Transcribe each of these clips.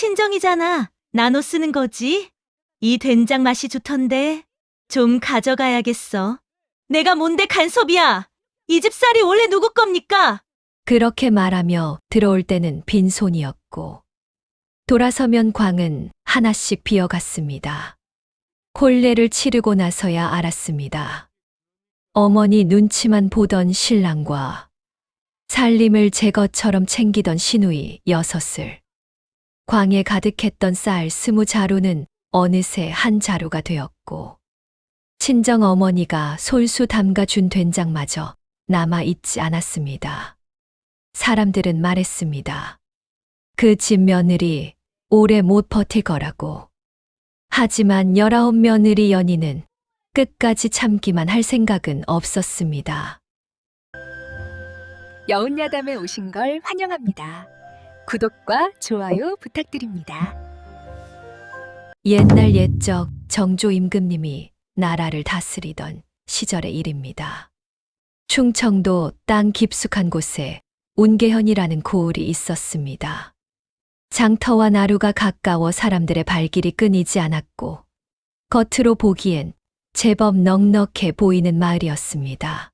친정이잖아. 나눠 쓰는 거지. 이 된장 맛이 좋던데. 좀 가져가야겠어. 내가 뭔데 간섭이야. 이 집 쌀이 원래 누구 겁니까? 그렇게 말하며 들어올 때는 빈손이었고 돌아서면 광은 하나씩 비어갔습니다. 혼례를 치르고 나서야 알았습니다. 어머니 눈치만 보던 신랑과 살림을 제 것처럼 챙기던 시누이 6을, 광에 가득했던 쌀 20자루는 어느새 한 자루가 되었고 친정 어머니가 솔수 담가준 된장마저 남아있지 않았습니다. 사람들은 말했습니다. 그 집 며느리 오래 못 버틸 거라고. 하지만 19며느리 연희는 끝까지 참기만 할 생각은 없었습니다. 여운야담에 오신 걸 환영합니다. 구독과 좋아요 부탁드립니다. 옛날 옛적 정조 임금님이 나라를 다스리던 시절의 일입니다. 충청도 땅 깊숙한 곳에 운계현이라는 고을이 있었습니다. 장터와 나루가 가까워 사람들의 발길이 끊이지 않았고 겉으로 보기엔 제법 넉넉해 보이는 마을이었습니다.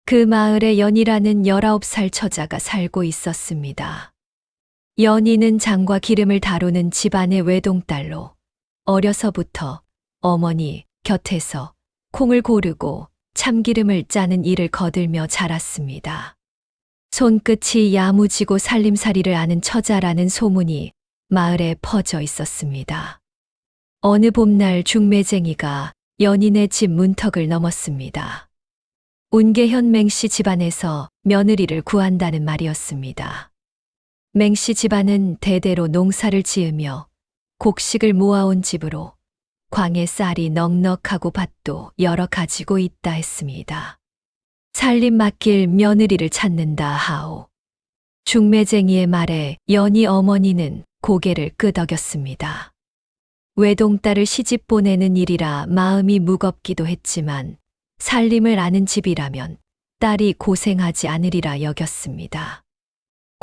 그 마을에 연희라는 19살 처자가 살고 있었습니다. 연희는 장과 기름을 다루는 집안의 외동딸로 어려서부터 어머니 곁에서 콩을 고르고 참기름을 짜는 일을 거들며 자랐습니다. 손끝이 야무지고 살림살이를 아는 처자라는 소문이 마을에 퍼져 있었습니다. 어느 봄날 중매쟁이가 연인의 집 문턱을 넘었습니다. 운계현 맹씨 집안에서 며느리를 구한다는 말이었습니다. 맹씨 집안은 대대로 농사를 지으며 곡식을 모아온 집으로 광에 쌀이 넉넉하고 밭도 여러 가지고 있다 했습니다. 살림 맡길 며느리를 찾는다 하오. 중매쟁이의 말에 연희 어머니는 고개를 끄덕였습니다. 외동딸을 시집 보내는 일이라 마음이 무겁기도 했지만 살림을 아는 집이라면 딸이 고생하지 않으리라 여겼습니다.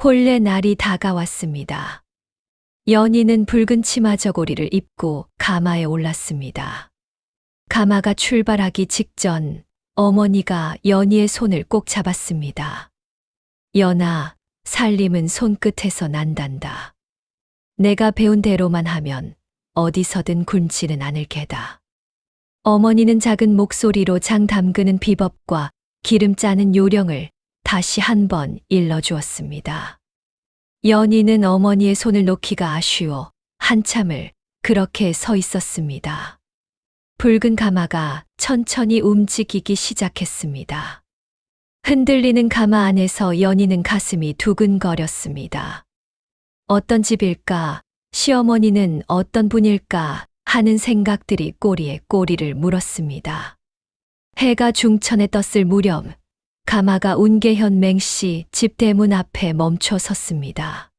혼례 날이 다가왔습니다. 연희는 붉은 치마 저고리를 입고 가마에 올랐습니다. 가마가 출발하기 직전 어머니가 연희의 손을 꼭 잡았습니다. 연아, 살림은 손끝에서 난단다. 내가 배운 대로만 하면 어디서든 굶지는 않을 게다. 어머니는 작은 목소리로 장 담그는 비법과 기름 짜는 요령을 다시 한번 일러주었습니다. 연희는 어머니의 손을 놓기가 아쉬워 한참을 그렇게 서 있었습니다. 붉은 가마가 천천히 움직이기 시작했습니다. 흔들리는 가마 안에서 연희는 가슴이 두근거렸습니다. 어떤 집일까? 시어머니는 어떤 분일까? 하는 생각들이 꼬리에 꼬리를 물었습니다. 해가 중천에 떴을 무렵 가마가 운계현 맹씨 집 대문 앞에 멈춰 섰습니다.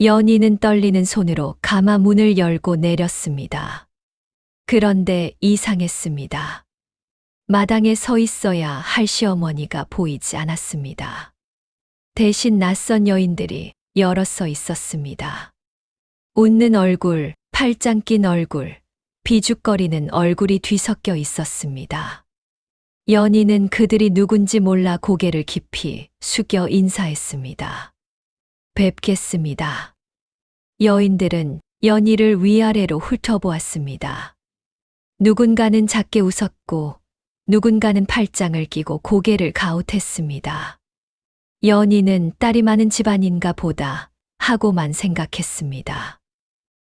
연희는 떨리는 손으로 가마 문을 열고 내렸습니다. 그런데 이상했습니다. 마당에 서 있어야 할 시어머니가 보이지 않았습니다. 대신 낯선 여인들이 여럿 서 있었습니다. 웃는 얼굴, 팔짱 낀 얼굴, 비죽거리는 얼굴이 뒤섞여 있었습니다. 연희는 그들이 누군지 몰라 고개를 깊이 숙여 인사했습니다. 뵙겠습니다. 여인들은 연희를 위아래로 훑어보았습니다. 누군가는 작게 웃었고 누군가는 팔짱을 끼고 고개를 가웃했습니다. 연희는 딸이 많은 집안인가 보다 하고만 생각했습니다.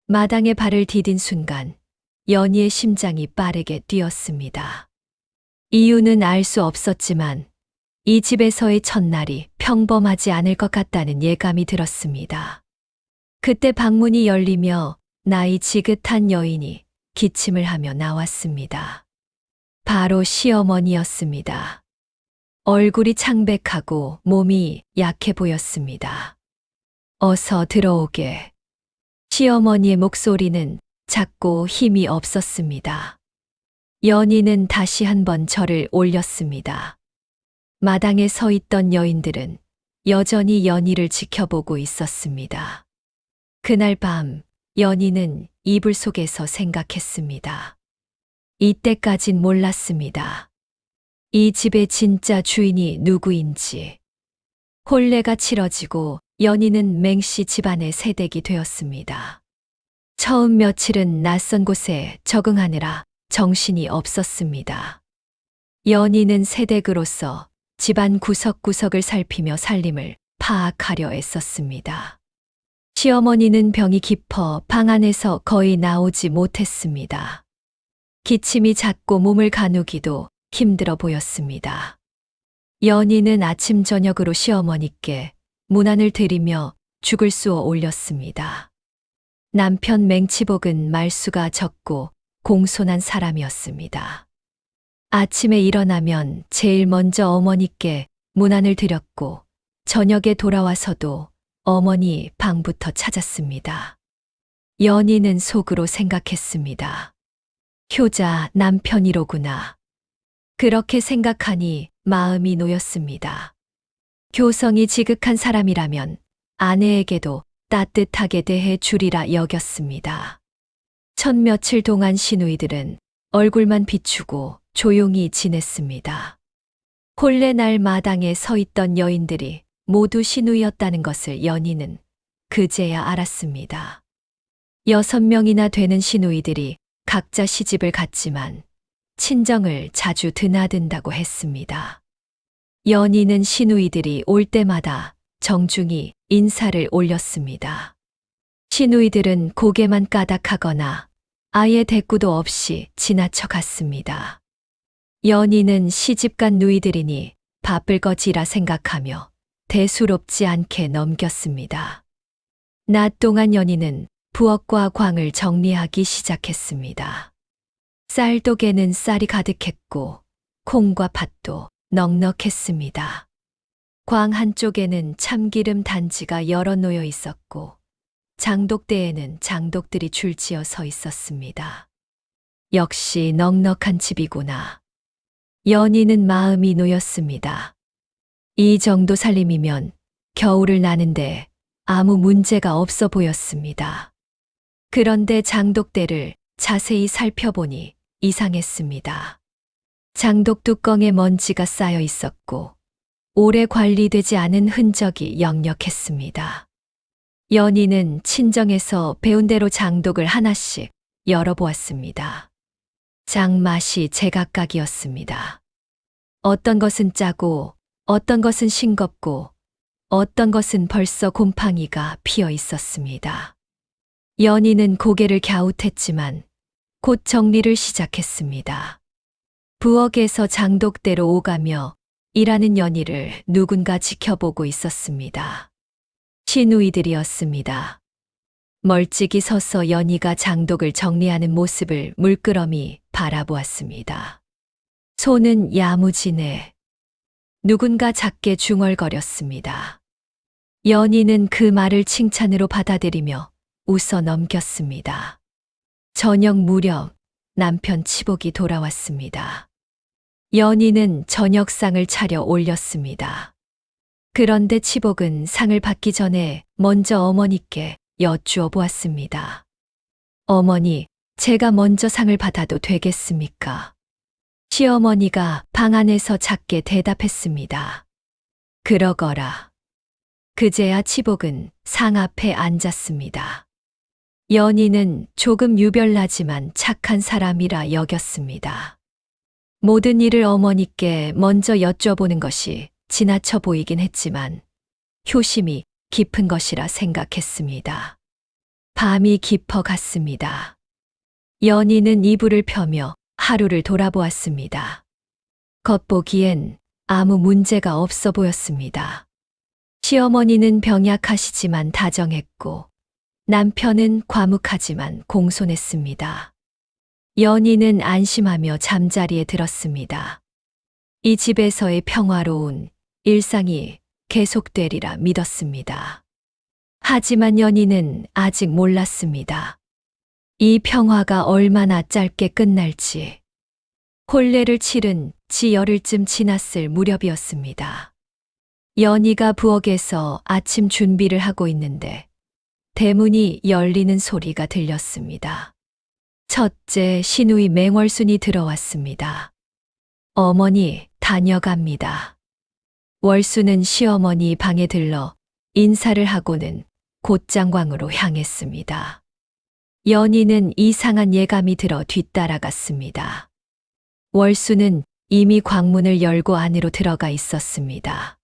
마당에 발을 디딘 순간 연희의 심장이 빠르게 뛰었습니다. 이유는 알 수 없었지만 이 집에서의 첫날이 평범하지 않을 것 같다는 예감이 들었습니다. 그때 방문이 열리며 나이 지긋한 여인이 기침을 하며 나왔습니다. 바로 시어머니였습니다. 얼굴이 창백하고 몸이 약해 보였습니다. 어서 들어오게. 시어머니의 목소리는 작고 힘이 없었습니다. 연희는 다시 한번 절을 올렸습니다. 마당에 서 있던 여인들은 여전히 연희를 지켜보고 있었습니다. 그날 밤 연희는 이불 속에서 생각했습니다. 이때까진 몰랐습니다. 이 집의 진짜 주인이 누구인지. 혼례가 치러지고 연희는 맹씨 집안의 새댁이 되었습니다. 처음 며칠은 낯선 곳에 적응하느라 정신이 없었습니다. 연희는 새댁으로서 집안 구석구석을 살피며 살림을 파악하려 애썼습니다. 시어머니는 병이 깊어 방 안에서 거의 나오지 못했습니다. 기침이 잦고 몸을 가누기도 힘들어 보였습니다. 연희는 아침 저녁으로 시어머니께 문안을 드리며 죽을 쑤어 올렸습니다. 남편 맹치복은 말수가 적고 공손한 사람이었습니다. 아침에 일어나면 제일 먼저 어머니께 문안을 드렸고 저녁에 돌아와서도 어머니 방부터 찾았습니다. 연희는 속으로 생각했습니다. 효자 남편이로구나. 그렇게 생각하니 마음이 놓였습니다. 교성이 지극한 사람이라면 아내에게도 따뜻하게 대해 주리라 여겼습니다. 첫 며칠 동안 시누이들은 얼굴만 비추고 조용히 지냈습니다. 혼례 날 마당에 서 있던 여인들이 모두 시누이였다는 것을 연희는 그제야 알았습니다. 6명이나 되는 시누이들이 각자 시집을 갔지만 친정을 자주 드나든다고 했습니다. 연희는 시누이들이 올 때마다 정중히 인사를 올렸습니다. 시누이들은 고개만 까닥하거나 아예 대꾸도 없이 지나쳐 갔습니다. 연희는 시집간 누이들이니 바쁠 거지라 생각하며 대수롭지 않게 넘겼습니다. 낮 동안 연희는 부엌과 광을 정리하기 시작했습니다. 쌀독에는 쌀이 가득했고 콩과 팥도 넉넉했습니다. 광 한쪽에는 참기름 단지가 여러 놓여 있었고 장독대에는 장독들이 줄지어 서 있었습니다. 역시 넉넉한 집이구나. 연희는 마음이 놓였습니다. 이 정도 살림이면 겨울을 나는데 아무 문제가 없어 보였습니다. 그런데 장독대를 자세히 살펴보니 이상했습니다. 장독 뚜껑에 먼지가 쌓여 있었고 오래 관리되지 않은 흔적이 역력했습니다. 연희는 친정에서 배운 대로 장독을 하나씩 열어보았습니다. 장 맛이 제각각이었습니다. 어떤 것은 짜고 어떤 것은 싱겁고 어떤 것은 벌써 곰팡이가 피어 있었습니다. 연희는 고개를 갸웃했지만 곧 정리를 시작했습니다. 부엌에서 장독대로 오가며 일하는 연희를 누군가 지켜보고 있었습니다. 시누이들이었습니다. 멀찍이 서서 연희가 장독을 정리하는 모습을 물끄러미 바라보았습니다. 손은 야무지네. 누군가 작게 중얼거렸습니다. 연희는 그 말을 칭찬으로 받아들이며 웃어 넘겼습니다. 저녁 무렵 남편 치복이 돌아왔습니다. 연희는 저녁상을 차려 올렸습니다. 그런데 치복은 상을 받기 전에 먼저 어머니께 여쭈어 보았습니다. 어머니, 제가 먼저 상을 받아도 되겠습니까? 시어머니가 방 안에서 작게 대답했습니다. 그러거라. 그제야 치복은 상 앞에 앉았습니다. 연희는 조금 유별나지만 착한 사람이라 여겼습니다. 모든 일을 어머니께 먼저 여쭤보는 것이 지나쳐 보이긴 했지만 효심이 깊은 것이라 생각했습니다. 밤이 깊어갔습니다. 연희는 이불을 펴며 하루를 돌아보았습니다. 겉보기엔 아무 문제가 없어 보였습니다. 시어머니는 병약하시지만 다정했고 남편은 과묵하지만 공손했습니다. 연희는 안심하며 잠자리에 들었습니다. 이 집에서의 평화로운 일상이 계속되리라 믿었습니다. 하지만 연희는 아직 몰랐습니다. 이 평화가 얼마나 짧게 끝날지. 혼례를 치른 지 열흘쯤 지났을 무렵이었습니다. 연희가 부엌에서 아침 준비를 하고 있는데 대문이 열리는 소리가 들렸습니다. 첫째 시누이 맹월순이 들어왔습니다. 어머니, 다녀갑니다. 월순은 시어머니 방에 들러 인사를 하고는 곧장광으로 향했습니다. 연희는 이상한 예감이 들어 뒤따라갔습니다. 월순은 이미 광문을 열고 안으로 들어가 있었습니다.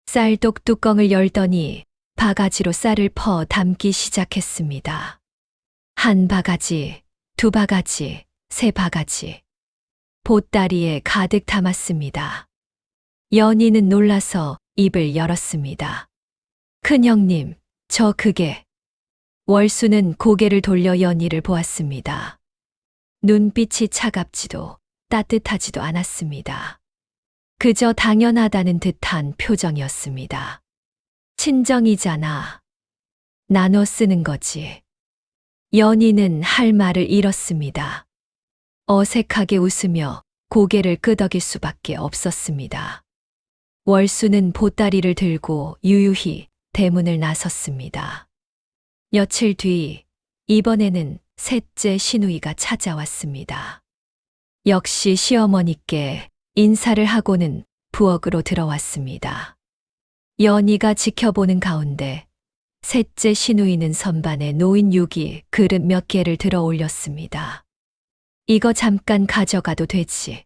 쌀독 뚜껑을 열더니 바가지로 쌀을 퍼 담기 시작했습니다. 한 바가지, 두 바가지, 세 바가지. 보따리에 가득 담았습니다. 연희는 놀라서 입을 열었습니다. 큰형님, 저 그게. 월수는 고개를 돌려 연희를 보았습니다. 눈빛이 차갑지도 따뜻하지도 않았습니다. 그저 당연하다는 듯한 표정이었습니다. 친정이잖아. 나눠 쓰는 거지. 연희는 할 말을 잃었습니다. 어색하게 웃으며 고개를 끄덕일 수밖에 없었습니다. 월수는 보따리를 들고 유유히 대문을 나섰습니다. 며칠 뒤 이번에는 셋째 시누이가 찾아왔습니다. 역시 시어머니께 인사를 하고는 부엌으로 들어왔습니다. 연희가 지켜보는 가운데 셋째 시누이는 선반에 놓인 유기 그릇 몇 개를 들어 올렸습니다. 이거 잠깐 가져가도 되지.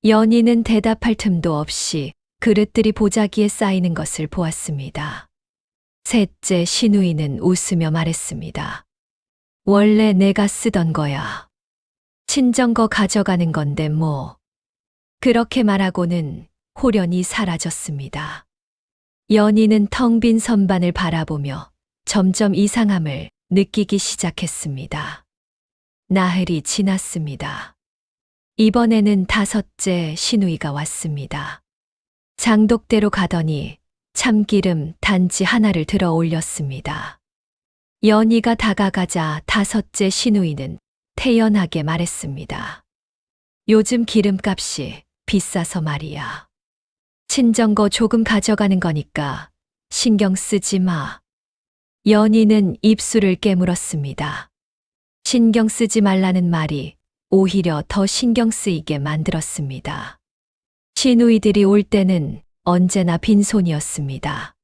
연희는 대답할 틈도 없이 그릇들이 보자기에 쌓이는 것을 보았습니다. 셋째 시누이는 웃으며 말했습니다. 원래 내가 쓰던 거야. 친정 거 가져가는 건데 뭐. 그렇게 말하고는 호련히 사라졌습니다. 연희는 텅 빈 선반을 바라보며 점점 이상함을 느끼기 시작했습니다. 나흘이 지났습니다. 이번에는 다섯째 시누이가 왔습니다. 장독대로 가더니 참기름 단지 하나를 들어 올렸습니다. 연희가 다가가자 다섯째 시누이는 태연하게 말했습니다. 요즘 기름값이 비싸서 말이야. 친정거 조금 가져가는 거니까 신경 쓰지 마. 연희는 입술을 깨물었습니다. 신경 쓰지 말라는 말이 오히려 더 신경 쓰이게 만들었습니다. 시누이들이 올 때는 언제나 빈손이었습니다.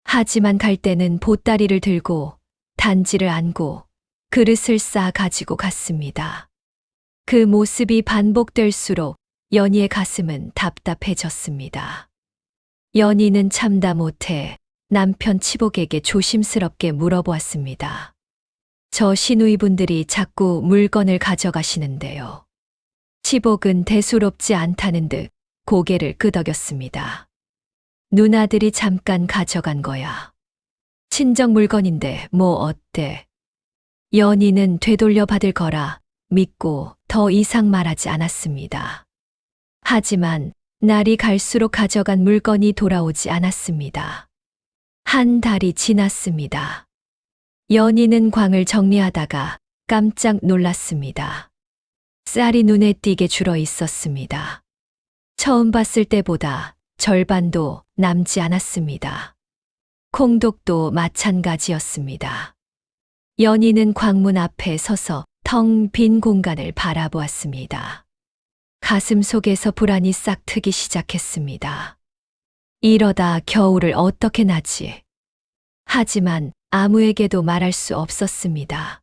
하지만 갈 때는 보따리를 들고 단지를 안고 그릇을 싸 가지고 갔습니다. 그 모습이 반복될수록 연희의 가슴은 답답해졌습니다. 연희는 참다 못해 남편 치복에게 조심스럽게 물어보았습니다. 저 시누이분들이 자꾸 물건을 가져가시는데요. 치복은 대수롭지 않다는 듯 고개를 끄덕였습니다. 누나들이 잠깐 가져간 거야. 친정 물건인데 뭐 어때? 연희는 되돌려 받을 거라 믿고 더 이상 말하지 않았습니다. 하지만 날이 갈수록 가져간 물건이 돌아오지 않았습니다. 한 달이 지났습니다. 연희는 광을 정리하다가 깜짝 놀랐습니다. 쌀이 눈에 띄게 줄어 있었습니다. 처음 봤을 때보다 절반도 남지 않았습니다. 콩독도 마찬가지였습니다. 연희는 광문 앞에 서서 텅 빈 공간을 바라보았습니다. 가슴 속에서 불안이 싹 트기 시작했습니다. 이러다 겨울을 어떻게 나지? 하지만 아무에게도 말할 수 없었습니다.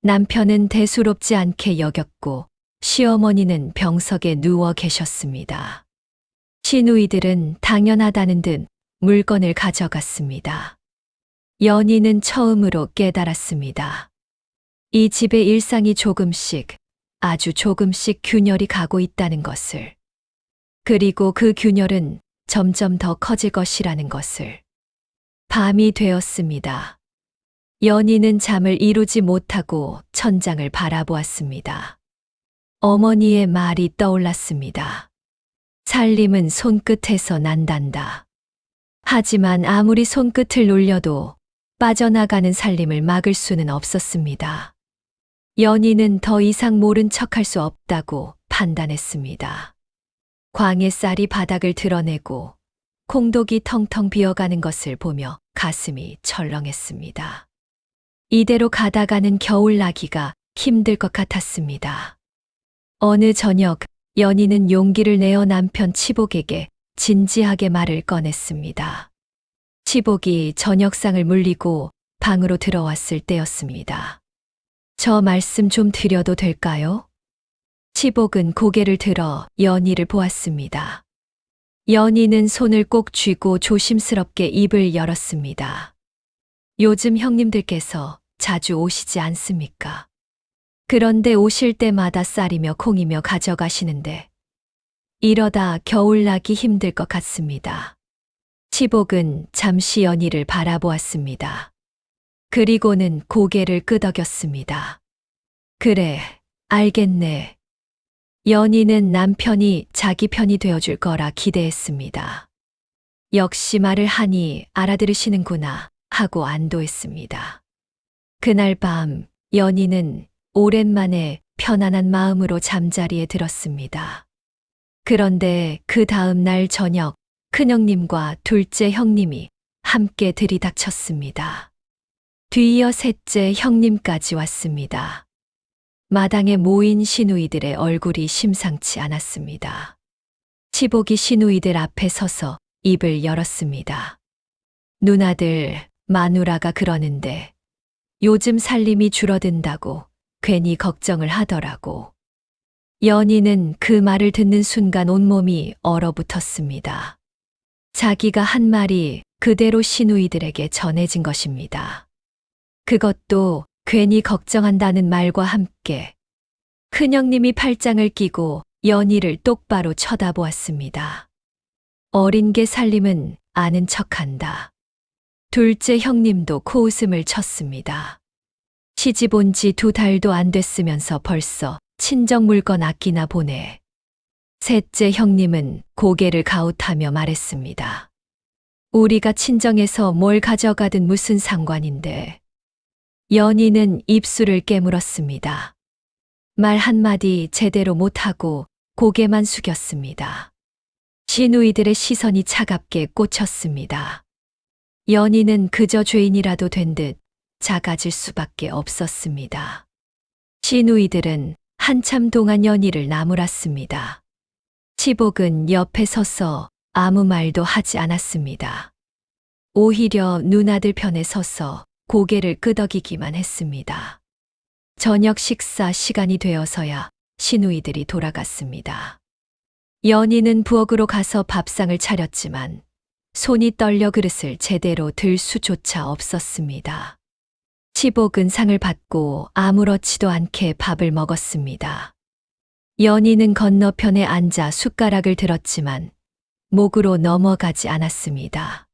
남편은 대수롭지 않게 여겼고 시어머니는 병석에 누워 계셨습니다. 시누이들은 당연하다는 듯 물건을 가져갔습니다. 연희는 처음으로 깨달았습니다. 이 집의 일상이 조금씩, 아주 조금씩 균열이 가고 있다는 것을. 그리고 그 균열은 점점 더 커질 것이라는 것을. 밤이 되었습니다. 연희는 잠을 이루지 못하고 천장을 바라보았습니다. 어머니의 말이 떠올랐습니다. 살림은 손끝에서 난단다. 하지만 아무리 손끝을 놀려도 빠져나가는 살림을 막을 수는 없었습니다. 연희는 더 이상 모른 척할 수 없다고 판단했습니다. 광의 쌀이 바닥을 드러내고 공독이 텅텅 비어가는 것을 보며 가슴이 철렁했습니다. 이대로 가다가는 겨울 나기가 힘들 것 같았습니다. 어느 저녁 연희는 용기를 내어 남편 치복에게 진지하게 말을 꺼냈습니다. 치복이 저녁상을 물리고 방으로 들어왔을 때였습니다. 저 말씀 좀 드려도 될까요? 치복은 고개를 들어 연희를 보았습니다. 연희는 손을 꼭 쥐고 조심스럽게 입을 열었습니다. 요즘 형님들께서 자주 오시지 않습니까? 그런데 오실 때마다 쌀이며 콩이며 가져가시는데 이러다 겨울 나기 힘들 것 같습니다. 치복은 잠시 연희를 바라보았습니다. 그리고는 고개를 끄덕였습니다. 그래, 알겠네. 연희는 남편이 자기 편이 되어줄 거라 기대했습니다. 역시 말을 하니 알아들으시는구나 하고 안도했습니다. 그날 밤 연희는 오랜만에 편안한 마음으로 잠자리에 들었습니다. 그런데 그 다음 날 저녁 큰형님과 둘째 형님이 함께 들이닥쳤습니다. 뒤이어 셋째 형님까지 왔습니다. 마당에 모인 시누이들의 얼굴이 심상치 않았습니다. 치복이 시누이들 앞에 서서 입을 열었습니다. 누나들, 마누라가 그러는데 요즘 살림이 줄어든다고 괜히 걱정을 하더라고. 연희는 그 말을 듣는 순간 온몸이 얼어붙었습니다. 자기가 한 말이 그대로 시누이들에게 전해진 것입니다. 그것도 괜히 걱정한다는 말과 함께 큰형님이 팔짱을 끼고 연희를 똑바로 쳐다보았습니다. 어린 개 살림은 아는 척한다. 둘째 형님도 코웃음을 쳤습니다. 시집 온 지 2달도 안 됐으면서 벌써 친정 물건 아끼나 보네. 셋째 형님은 고개를 가웃하며 말했습니다. 우리가 친정에서 뭘 가져가든 무슨 상관인데. 연희는 입술을 깨물었습니다. 말 한마디 제대로 못하고 고개만 숙였습니다. 시누이들의 시선이 차갑게 꽂혔습니다. 연희는 그저 죄인이라도 된 듯 작아질 수밖에 없었습니다. 시누이들은 한참 동안 연희를 나무랐습니다. 치복은 옆에 서서 아무 말도 하지 않았습니다. 오히려 누나들 편에 서서 고개를 끄덕이기만 했습니다. 저녁 식사 시간이 되어서야 시누이들이 돌아갔습니다. 연희는 부엌으로 가서 밥상을 차렸지만 손이 떨려 그릇을 제대로 들 수조차 없었습니다. 치복은 상을 받고 아무렇지도 않게 밥을 먹었습니다. 연희는 건너편에 앉아 숟가락을 들었지만 목으로 넘어가지 않았습니다.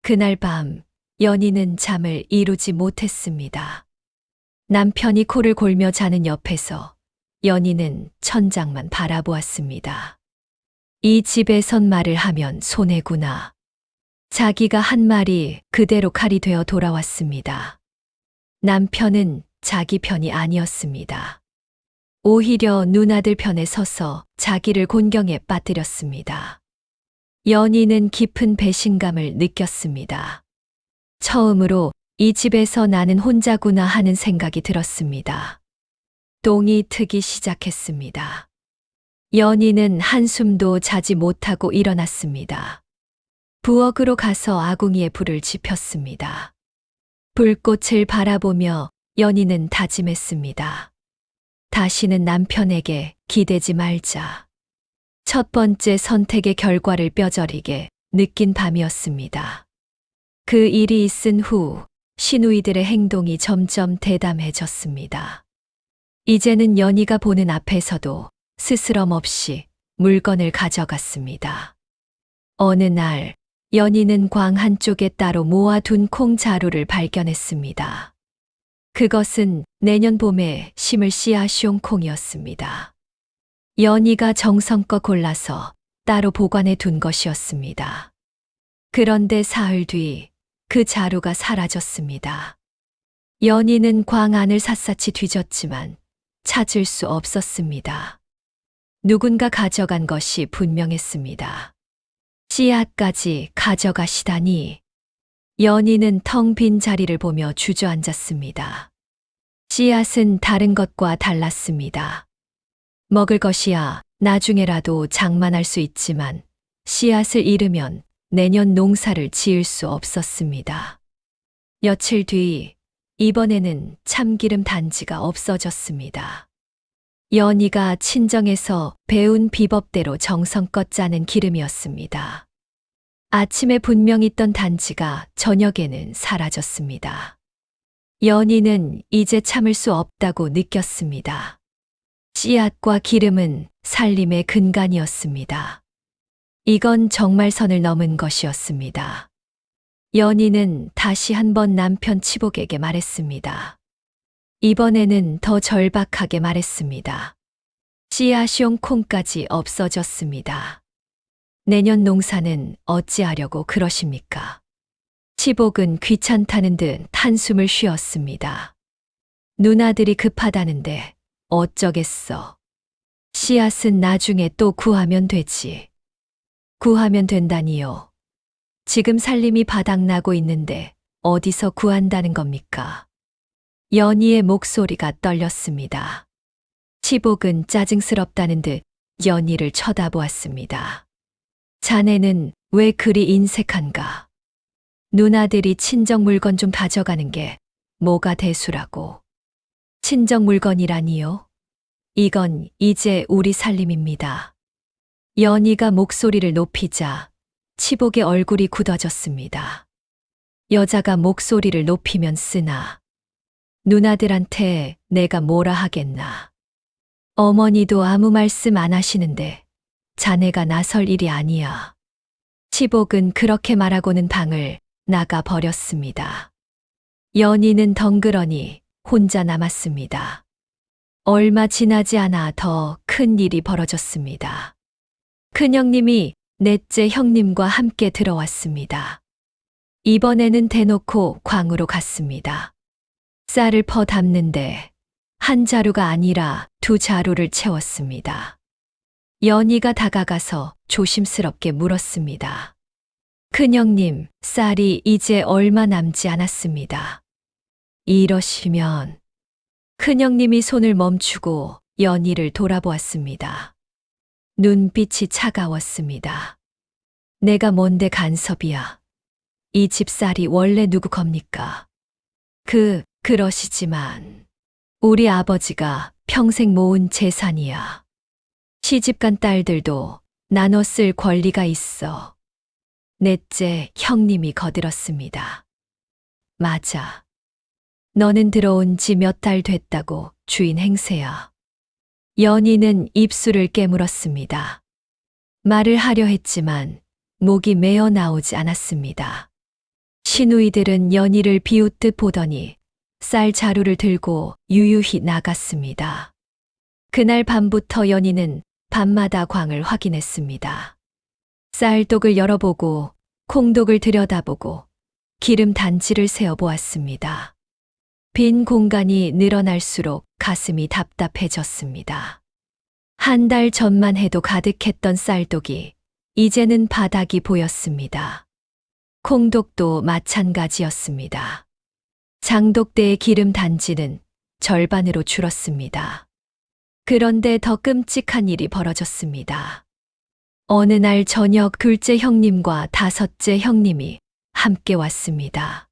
그날 밤 연희는 잠을 이루지 못했습니다. 남편이 코를 골며 자는 옆에서 연희는 천장만 바라보았습니다. 이 집에선 말을 하면 손해구나. 자기가 한 말이 그대로 칼이 되어 돌아왔습니다. 남편은 자기 편이 아니었습니다. 오히려 누나들 편에 서서 자기를 곤경에 빠뜨렸습니다. 연희는 깊은 배신감을 느꼈습니다. 처음으로 이 집에서 나는 혼자구나 하는 생각이 들었습니다. 똥이 트기 시작했습니다. 연희는 한숨도 자지 못하고 일어났습니다. 부엌으로 가서 아궁이에 불을 지폈습니다. 불꽃을 바라보며 연희는 다짐했습니다. 다시는 남편에게 기대지 말자. 첫 번째 선택의 결과를 뼈저리게 느낀 밤이었습니다. 그 일이 있은 후 시누이들의 행동이 점점 대담해졌습니다. 이제는 연희가 보는 앞에서도 스스럼 없이 물건을 가져갔습니다. 어느 날 연희는 광 한쪽에 따로 모아둔 콩자루를 발견했습니다. 그것은 내년 봄에 심을 씨앗용 콩이었습니다. 연희가 정성껏 골라서 따로 보관해 둔 것이었습니다. 그런데 사흘 뒤 그 자루가 사라졌습니다. 연희는 광 안을 샅샅이 뒤졌지만 찾을 수 없었습니다. 누군가 가져간 것이 분명했습니다. 씨앗까지 가져가시다니. 연희는 텅 빈 자리를 보며 주저앉았습니다. 씨앗은 다른 것과 달랐습니다. 먹을 것이야 나중에라도 장만할 수 있지만 씨앗을 잃으면 내년 농사를 지을 수 없었습니다. 며칠 뒤 이번에는 참기름 단지가 없어졌습니다. 연희가 친정에서 배운 비법대로 정성껏 짜는 기름이었습니다. 아침에 분명 있던 단지가 저녁에는 사라졌습니다. 연희는 이제 참을 수 없다고 느꼈습니다. 씨앗과 기름은 살림의 근간이었습니다. 이건 정말 선을 넘은 것이었습니다. 연희는 다시 한번 남편 치복에게 말했습니다. 이번에는 더 절박하게 말했습니다. 씨앗용 콩까지 없어졌습니다. 내년 농사는 어찌하려고 그러십니까? 치복은 귀찮다는 듯 한숨을 쉬었습니다. 누나들이 급하다는데 어쩌겠어. 씨앗은 나중에 또 구하면 되지. 구하면 된다니요. 지금 살림이 바닥나고 있는데 어디서 구한다는 겁니까? 연희의 목소리가 떨렸습니다. 치복은 짜증스럽다는 듯 연희를 쳐다보았습니다. 자네는 왜 그리 인색한가? 누나들이 친정 물건 좀 가져가는 게 뭐가 대수라고. 친정 물건이라니요? 이건 이제 우리 살림입니다. 연희가 목소리를 높이자 치복의 얼굴이 굳어졌습니다. 여자가 목소리를 높이면 쓰나. 누나들한테 내가 뭐라 하겠나. 어머니도 아무 말씀 안 하시는데 자네가 나설 일이 아니야. 치복은 그렇게 말하고는 방을 나가 버렸습니다. 연희는 덩그러니 혼자 남았습니다. 얼마 지나지 않아 더 큰 일이 벌어졌습니다. 큰형님이 넷째 형님과 함께 들어왔습니다. 이번에는 대놓고 광으로 갔습니다. 쌀을 퍼 담는데 한 자루가 아니라 두 자루를 채웠습니다. 연희가 다가가서 조심스럽게 물었습니다. 큰형님, 쌀이 이제 얼마 남지 않았습니다. 이러시면 큰형님이 손을 멈추고 연희를 돌아보았습니다. 눈빛이 차가웠습니다. 내가 뭔데 간섭이야. 이 집 쌀이 원래 누구 겁니까? 그러시지만 우리 아버지가 평생 모은 재산이야. 시집간 딸들도 나눠 쓸 권리가 있어. 넷째 형님이 거들었습니다. 맞아. 너는 들어온 지 몇 달 됐다고 주인 행세야. 연희는 입술을 깨물었습니다. 말을 하려 했지만 목이 메어 나오지 않았습니다. 시누이들은 연희를 비웃듯 보더니 쌀 자루를 들고 유유히 나갔습니다. 그날 밤부터 연희는 밤마다 광을 확인했습니다. 쌀독을 열어보고 콩독을 들여다보고 기름 단지를 세어보았습니다. 빈 공간이 늘어날수록 가슴이 답답해졌습니다. 한 달 전만 해도 가득했던 쌀독이 이제는 바닥이 보였습니다. 콩독도 마찬가지였습니다. 장독대의 기름 단지는 절반으로 줄었습니다. 그런데 더 끔찍한 일이 벌어졌습니다. 어느 날 저녁 둘째 형님과 다섯째 형님이 함께 왔습니다.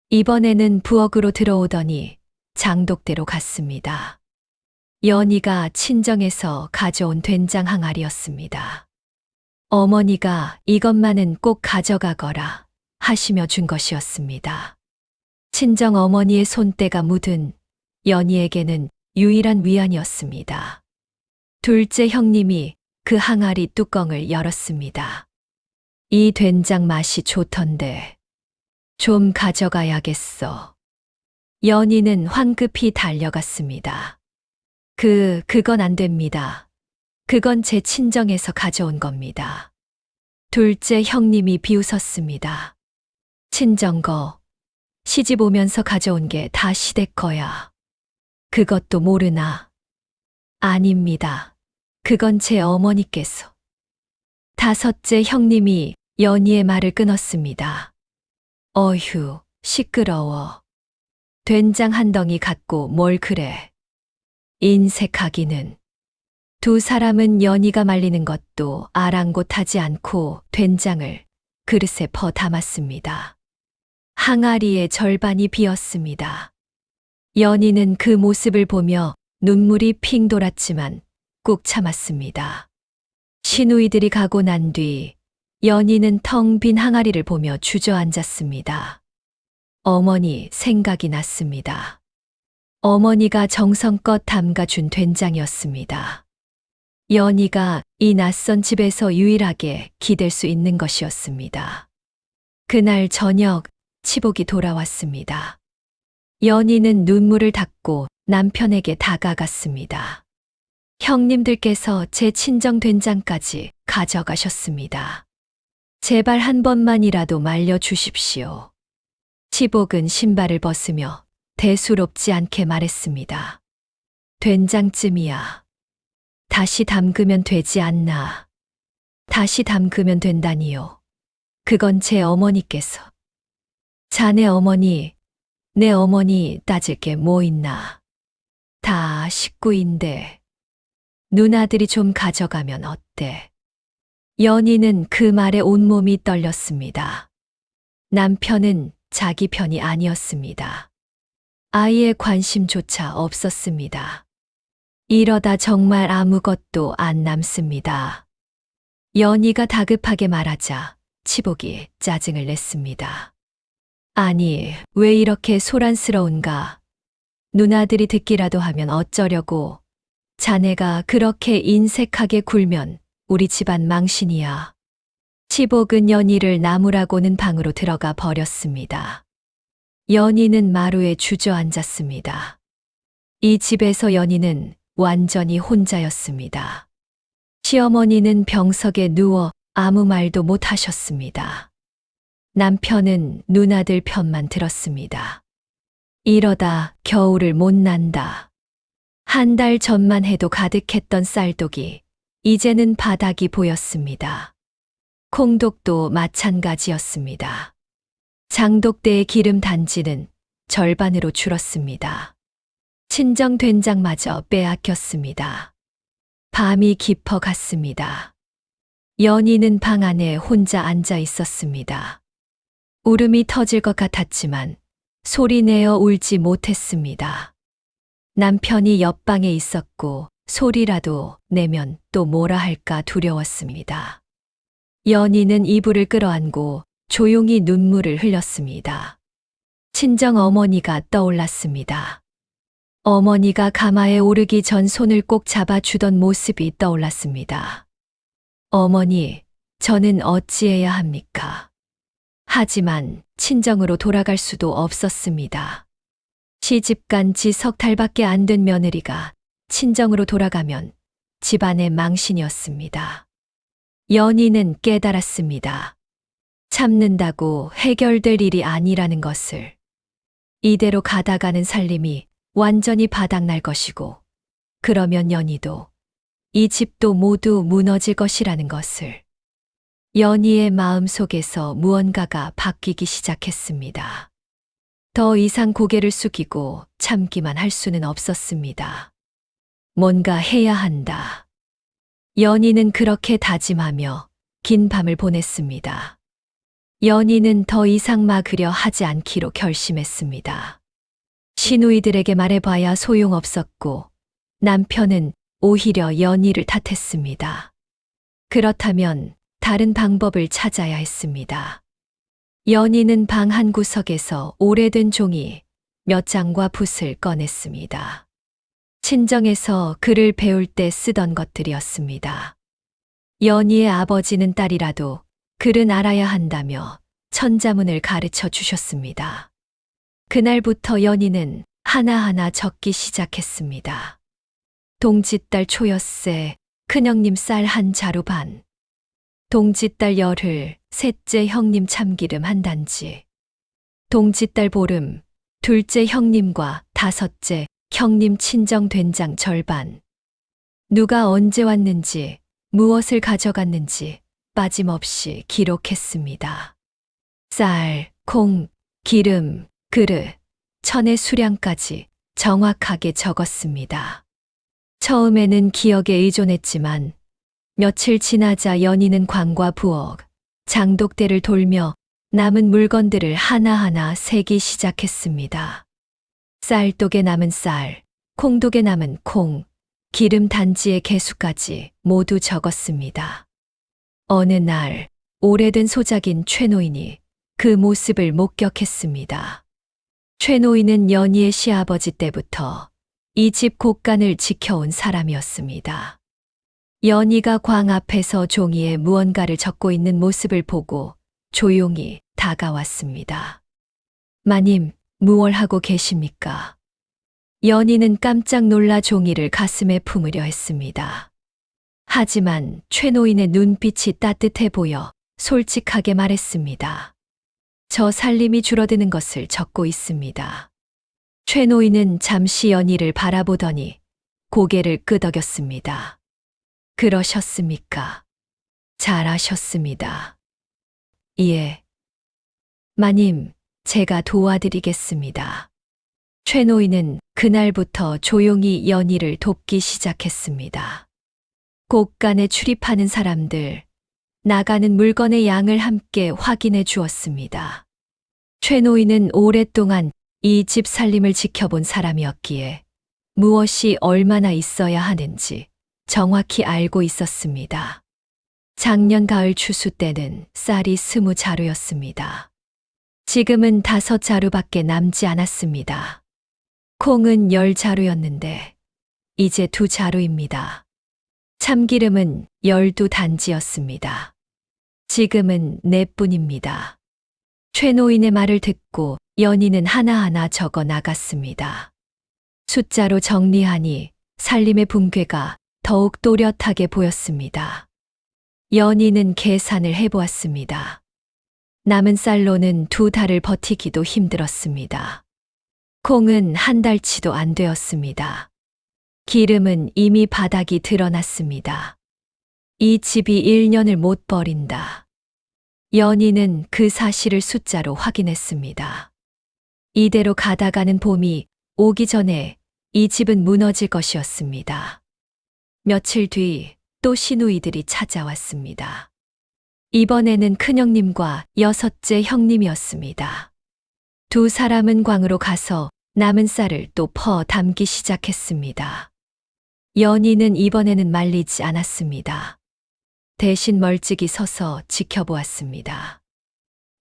이번에는 부엌으로 들어오더니 장독대로 갔습니다. 연희가 친정에서 가져온 된장 항아리였습니다. 어머니가 이것만은 꼭 가져가거라 하시며 준 것이었습니다. 친정 어머니의 손때가 묻은 연희에게는 유일한 위안이었습니다. 둘째 형님이 그 항아리 뚜껑을 열었습니다. 이 된장 맛이 좋던데 좀 가져가야겠어. 연희는 황급히 달려갔습니다. 그건 안 됩니다. 그건 제 친정에서 가져온 겁니다. 둘째 형님이 비웃었습니다. 친정 거, 시집 오면서 가져온 게 다 시댁 거야. 그것도 모르나? 아닙니다. 그건 제 어머니께서. 다섯째 형님이 연희의 말을 끊었습니다. 어휴, 시끄러워. 된장 한 덩이 갖고 뭘 그래. 인색하기는. 두 사람은 연희가 말리는 것도 아랑곳하지 않고 된장을 그릇에 퍼 담았습니다. 항아리의 절반이 비었습니다. 연희는 그 모습을 보며 눈물이 핑 돌았지만 꾹 참았습니다. 시누이들이 가고 난 뒤 연희는 텅 빈 항아리를 보며 주저앉았습니다. 어머니 생각이 났습니다. 어머니가 정성껏 담가준 된장이었습니다. 연희가 이 낯선 집에서 유일하게 기댈 수 있는 것이었습니다. 그날 저녁 치복이 돌아왔습니다. 연희는 눈물을 닦고 남편에게 다가갔습니다. 형님들께서 제 친정 된장까지 가져가셨습니다. 제발 한 번만이라도 말려주십시오. 치복은 신발을 벗으며 대수롭지 않게 말했습니다. 된장쯤이야. 다시 담그면 되지 않나. 다시 담그면 된다니요. 그건 제 어머니께서. 자네 어머니, 내 어머니 따질 게 뭐 있나. 다 식구인데. 누나들이 좀 가져가면 어때? 연희는 그 말에 온몸이 떨렸습니다. 남편은 자기 편이 아니었습니다. 아이의 관심조차 없었습니다. 이러다 정말 아무것도 안 남습니다. 연희가 다급하게 말하자 치복이 짜증을 냈습니다. 아니, 왜 이렇게 소란스러운가? 누나들이 듣기라도 하면 어쩌려고? 자네가 그렇게 인색하게 굴면 우리 집안 망신이야. 치복은 연희를 나무라고는 방으로 들어가 버렸습니다. 연희는 마루에 주저앉았습니다. 이 집에서 연희는 완전히 혼자였습니다. 시어머니는 병석에 누워 아무 말도 못 하셨습니다. 남편은 누나들 편만 들었습니다. 이러다 겨울을 못 난다. 한 달 전만 해도 가득했던 쌀독이 이제는 바닥이 보였습니다. 콩독도 마찬가지였습니다. 장독대의 기름 단지는 절반으로 줄었습니다. 친정 된장마저 빼앗겼습니다. 밤이 깊어갔습니다. 연희는 방 안에 혼자 앉아 있었습니다. 울음이 터질 것 같았지만 소리내어 울지 못했습니다. 남편이 옆방에 있었고 소리라도 내면 또 뭐라 할까 두려웠습니다. 연희는 이불을 끌어안고 조용히 눈물을 흘렸습니다. 친정 어머니가 떠올랐습니다. 어머니가 가마에 오르기 전 손을 꼭 잡아주던 모습이 떠올랐습니다. 어머니, 저는 어찌해야 합니까? 하지만 친정으로 돌아갈 수도 없었습니다. 시집간 지 석 달밖에 안 된 며느리가 친정으로 돌아가면 집안의 망신이었습니다. 연희는 깨달았습니다. 참는다고 해결될 일이 아니라는 것을. 이대로 가다가는 살림이 완전히 바닥날 것이고, 그러면 연희도 이 집도 모두 무너질 것이라는 것을. 연희의 마음속에서 무언가가 바뀌기 시작했습니다. 더 이상 고개를 숙이고 참기만 할 수는 없었습니다. 뭔가 해야 한다. 연희는 그렇게 다짐하며 긴 밤을 보냈습니다. 연희는 더 이상 막으려 하지 않기로 결심했습니다. 시누이들에게 말해봐야 소용없었고 남편은 오히려 연희를 탓했습니다. 그렇다면 다른 방법을 찾아야 했습니다. 연희는 방 한 구석에서 오래된 종이 몇 장과 붓을 꺼냈습니다. 친정에서 글을 배울 때 쓰던 것들이었습니다. 연희의 아버지는 딸이라도 글은 알아야 한다며 천자문을 가르쳐 주셨습니다. 그날부터 연희는 하나하나 적기 시작했습니다. 동짓달 초여세, 큰형님 쌀 한 자루 반. 동짓달 열흘, 셋째 형님 참기름 한 단지. 동짓달 보름, 둘째 형님과 다섯째 형님 친정 된장 절반. 누가 언제 왔는지, 무엇을 가져갔는지 빠짐없이 기록했습니다. 쌀, 콩, 기름, 그릇, 천의 수량까지 정확하게 적었습니다. 처음에는 기억에 의존했지만 며칠 지나자 연희는 광과 부엌, 장독대를 돌며 남은 물건들을 하나하나 세기 시작했습니다. 쌀독에 남은 쌀, 콩독에 남은 콩, 기름 단지의 개수까지 모두 적었습니다. 어느 날 오래된 소작인 최 노인이 그 모습을 목격했습니다. 최 노인은 연희의 시아버지 때부터 이 집 곳간을 지켜온 사람이었습니다. 연희가 광 앞에서 종이에 무언가를 적고 있는 모습을 보고 조용히 다가왔습니다. 마님, 무얼 하고 계십니까? 연희는 깜짝 놀라 종이를 가슴에 품으려 했습니다. 하지만 최 노인의 눈빛이 따뜻해 보여 솔직하게 말했습니다. 저 살림이 줄어드는 것을 적고 있습니다. 최 노인은 잠시 연희를 바라보더니 고개를 끄덕였습니다. 그러셨습니까? 잘하셨습니다. 예. 마님, 제가 도와드리겠습니다. 최 노인은 그날부터 조용히 연희를 돕기 시작했습니다. 곳간에 출입하는 사람들, 나가는 물건의 양을 함께 확인해 주었습니다. 최 노인은 오랫동안 이 집 살림을 지켜본 사람이었기에 무엇이 얼마나 있어야 하는지 정확히 알고 있었습니다. 작년 가을 추수 때는 쌀이 20자루였습니다. 지금은 5자루밖에 남지 않았습니다. 콩은 10자루였는데 이제 2자루입니다. 참기름은 12단지였습니다. 지금은 4뿐입니다. 최 노인의 말을 듣고 연희는 하나하나 적어 나갔습니다. 숫자로 정리하니 살림의 붕괴가 더욱 또렷하게 보였습니다. 연희는 계산을 해보았습니다. 남은 쌀로는 2달을 버티기도 힘들었습니다. 콩은 1달치도 안 되었습니다. 기름은 이미 바닥이 드러났습니다. 이 집이 1년을 못 버린다. 연희는 그 사실을 숫자로 확인했습니다. 이대로 가다가는 봄이 오기 전에 이 집은 무너질 것이었습니다. 며칠 뒤 또 시누이들이 찾아왔습니다. 이번에는 큰형님과 6째 형님이었습니다. 2 사람은 광으로 가서 남은 쌀을 또 퍼 담기 시작했습니다. 연희는 이번에는 말리지 않았습니다. 대신 멀찍이 서서 지켜보았습니다.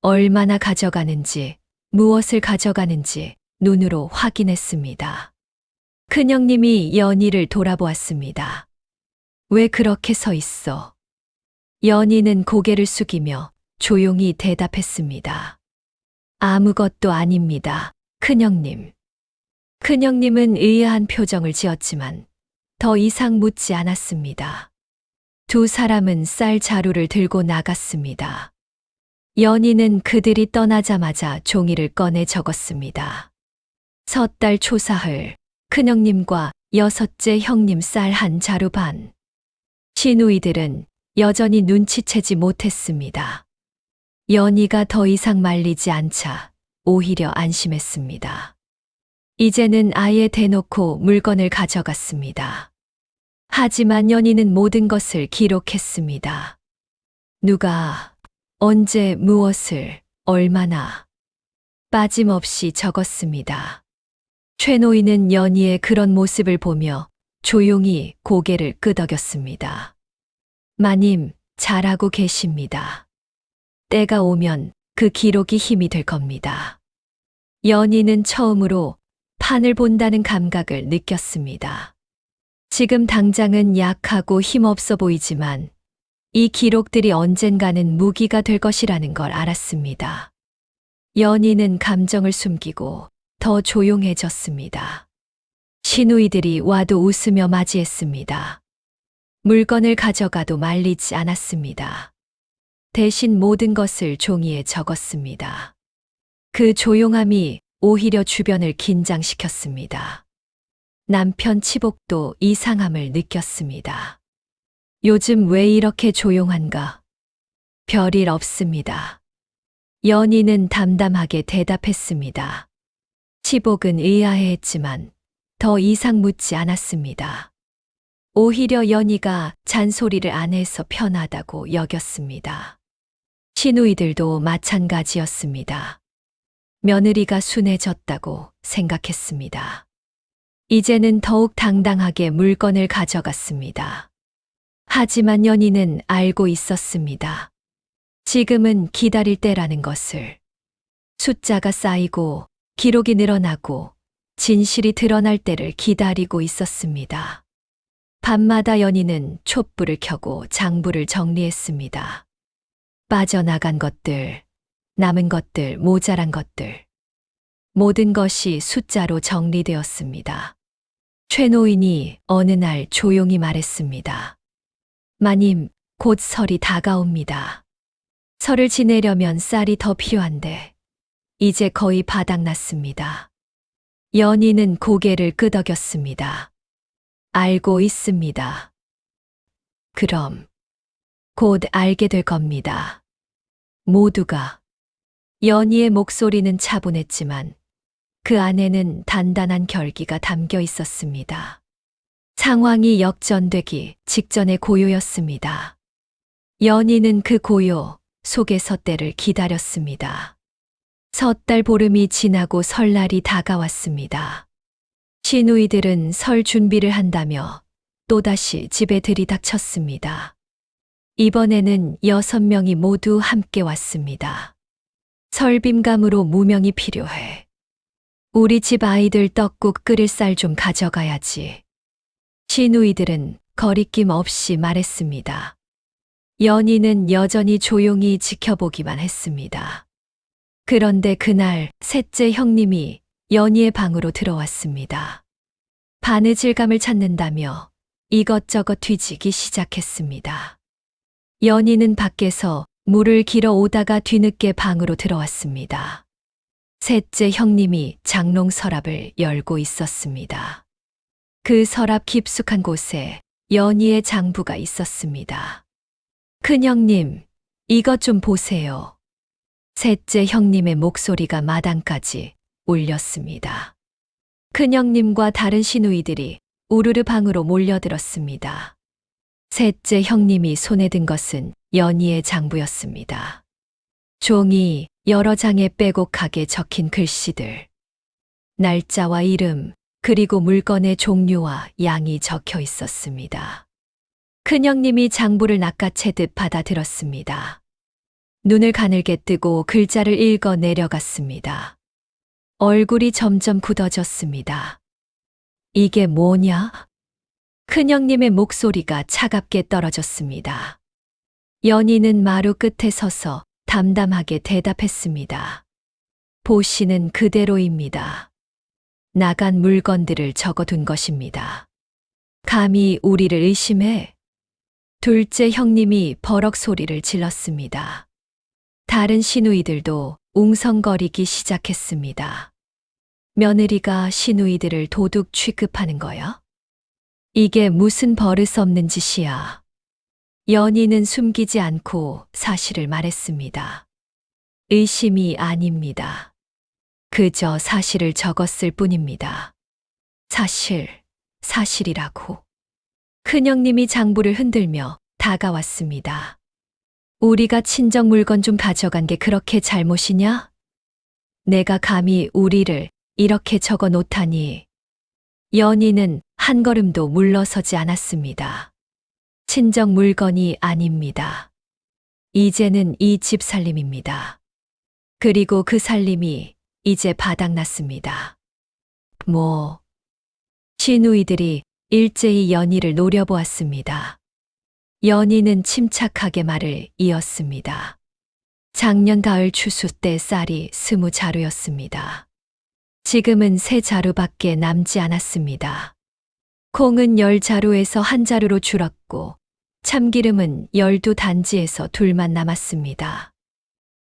얼마나 가져가는지, 무엇을 가져가는지 눈으로 확인했습니다. 큰형님이 연희를 돌아보았습니다. 왜 그렇게 서 있어? 연희는 고개를 숙이며 조용히 대답했습니다. 아무것도 아닙니다, 큰형님. 큰형님은 의아한 표정을 지었지만 더 이상 묻지 않았습니다. 2 사람은 쌀 자루를 들고 나갔습니다. 연희는 그들이 떠나자마자 종이를 꺼내 적었습니다. 섣달 초사흘, 큰형님과 6째 형님 쌀 1자루 반. 시누이들은 여전히 눈치채지 못했습니다. 연희가 더 이상 말리지 않자 오히려 안심했습니다. 이제는 아예 대놓고 물건을 가져갔습니다. 하지만 연희는 모든 것을 기록했습니다. 누가, 언제, 무엇을, 얼마나 빠짐없이 적었습니다. 최 노인은 연희의 그런 모습을 보며 조용히 고개를 끄덕였습니다. 마님, 잘하고 계십니다. 때가 오면 그 기록이 힘이 될 겁니다. 연희는 처음으로 판을 본다는 감각을 느꼈습니다. 지금 당장은 약하고 힘없어 보이지만 이 기록들이 언젠가는 무기가 될 것이라는 걸 알았습니다. 연희는 감정을 숨기고 더 조용해졌습니다. 시누이들이 와도 웃으며 맞이했습니다. 물건을 가져가도 말리지 않았습니다. 대신 모든 것을 종이에 적었습니다. 그 조용함이 오히려 주변을 긴장시켰습니다. 남편 치복도 이상함을 느꼈습니다. 요즘 왜 이렇게 조용한가? 별일 없습니다. 연희는 담담하게 대답했습니다. 치복은 의아해했지만 더 이상 묻지 않았습니다. 오히려 연희가 잔소리를 안 해서 편하다고 여겼습니다. 시누이들도 마찬가지였습니다. 며느리가 순해졌다고 생각했습니다. 이제는 더욱 당당하게 물건을 가져갔습니다. 하지만 연희는 알고 있었습니다. 지금은 기다릴 때라는 것을. 숫자가 쌓이고 기록이 늘어나고 진실이 드러날 때를 기다리고 있었습니다. 밤마다 연희는 촛불을 켜고 장부를 정리했습니다. 빠져나간 것들, 남은 것들, 모자란 것들. 모든 것이 숫자로 정리되었습니다. 최 노인이 어느 날 조용히 말했습니다. 마님, 곧 설이 다가옵니다. 설을 지내려면 쌀이 더 필요한데 이제 거의 바닥났습니다. 연희는 고개를 끄덕였습니다. 알고 있습니다. 그럼 곧 알게 될 겁니다. 모두가. 연희의 목소리는 차분했지만 그 안에는 단단한 결기가 담겨 있었습니다. 상황이 역전되기 직전의 고요였습니다. 연희는 그 고요 속의 섣달을 기다렸습니다. 섣달 보름이 지나고 설날이 다가왔습니다. 시누이들은 설 준비를 한다며 또다시 집에 들이닥쳤습니다. 이번에는 6명이 모두 함께 왔습니다. 설빔감으로 무명이 필요해. 우리 집 아이들 떡국 끓일 쌀 좀 가져가야지. 시누이들은 거리낌 없이 말했습니다. 연희는 여전히 조용히 지켜보기만 했습니다. 그런데 그날 셋째 형님이 연희의 방으로 들어왔습니다. 바느질감을 찾는다며 이것저것 뒤지기 시작했습니다. 연희는 밖에서 물을 길어 오다가 뒤늦게 방으로 들어왔습니다. 셋째 형님이 장롱 서랍을 열고 있었습니다. 그 서랍 깊숙한 곳에 연희의 장부가 있었습니다. 큰형님, 이것 좀 보세요. 셋째 형님의 목소리가 마당까지 울렸습니다. 큰형님과 다른 시누이들이 우르르 방으로 몰려들었습니다. 셋째 형님이 손에 든 것은 연희의 장부였습니다. 종이 여러 장에 빼곡하게 적힌 글씨들, 날짜와 이름, 그리고 물건의 종류와 양이 적혀 있었습니다. 큰형님이 장부를 낚아채듯 받아들었습니다. 눈을 가늘게 뜨고 글자를 읽어 내려갔습니다. 얼굴이 점점 굳어졌습니다. 이게 뭐냐? 큰형님의 목소리가 차갑게 떨어졌습니다. 연희는 마루 끝에 서서 담담하게 대답했습니다. 보시는 그대로입니다. 나간 물건들을 적어둔 것입니다. 감히 우리를 의심해? 둘째 형님이 버럭 소리를 질렀습니다. 다른 시누이들도 웅성거리기 시작했습니다. 며느리가 시누이들을 도둑 취급하는 거야? 이게 무슨 버릇없는 짓이야. 연희는 숨기지 않고 사실을 말했습니다. 의심이 아닙니다. 그저 사실을 적었을 뿐입니다. 사실이라고. 큰형님이 장부를 흔들며 다가왔습니다. 우리가 친정 물건 좀 가져간 게 그렇게 잘못이냐? 내가 감히 우리를 이렇게 적어 놓다니. 연희는 한 걸음도 물러서지 않았습니다. 친정 물건이 아닙니다. 이제는 이 집 살림입니다. 그리고 그 살림이 이제 바닥났습니다. 시누이들이 일제히 연희를 노려보았습니다. 연희는 침착하게 말을 이었습니다. 작년 가을 추수 때 쌀이 20자루였습니다. 지금은 3자루밖에 남지 않았습니다. 콩은 10자루에서 1자루로 줄었고 참기름은 12단지에서 2만 남았습니다.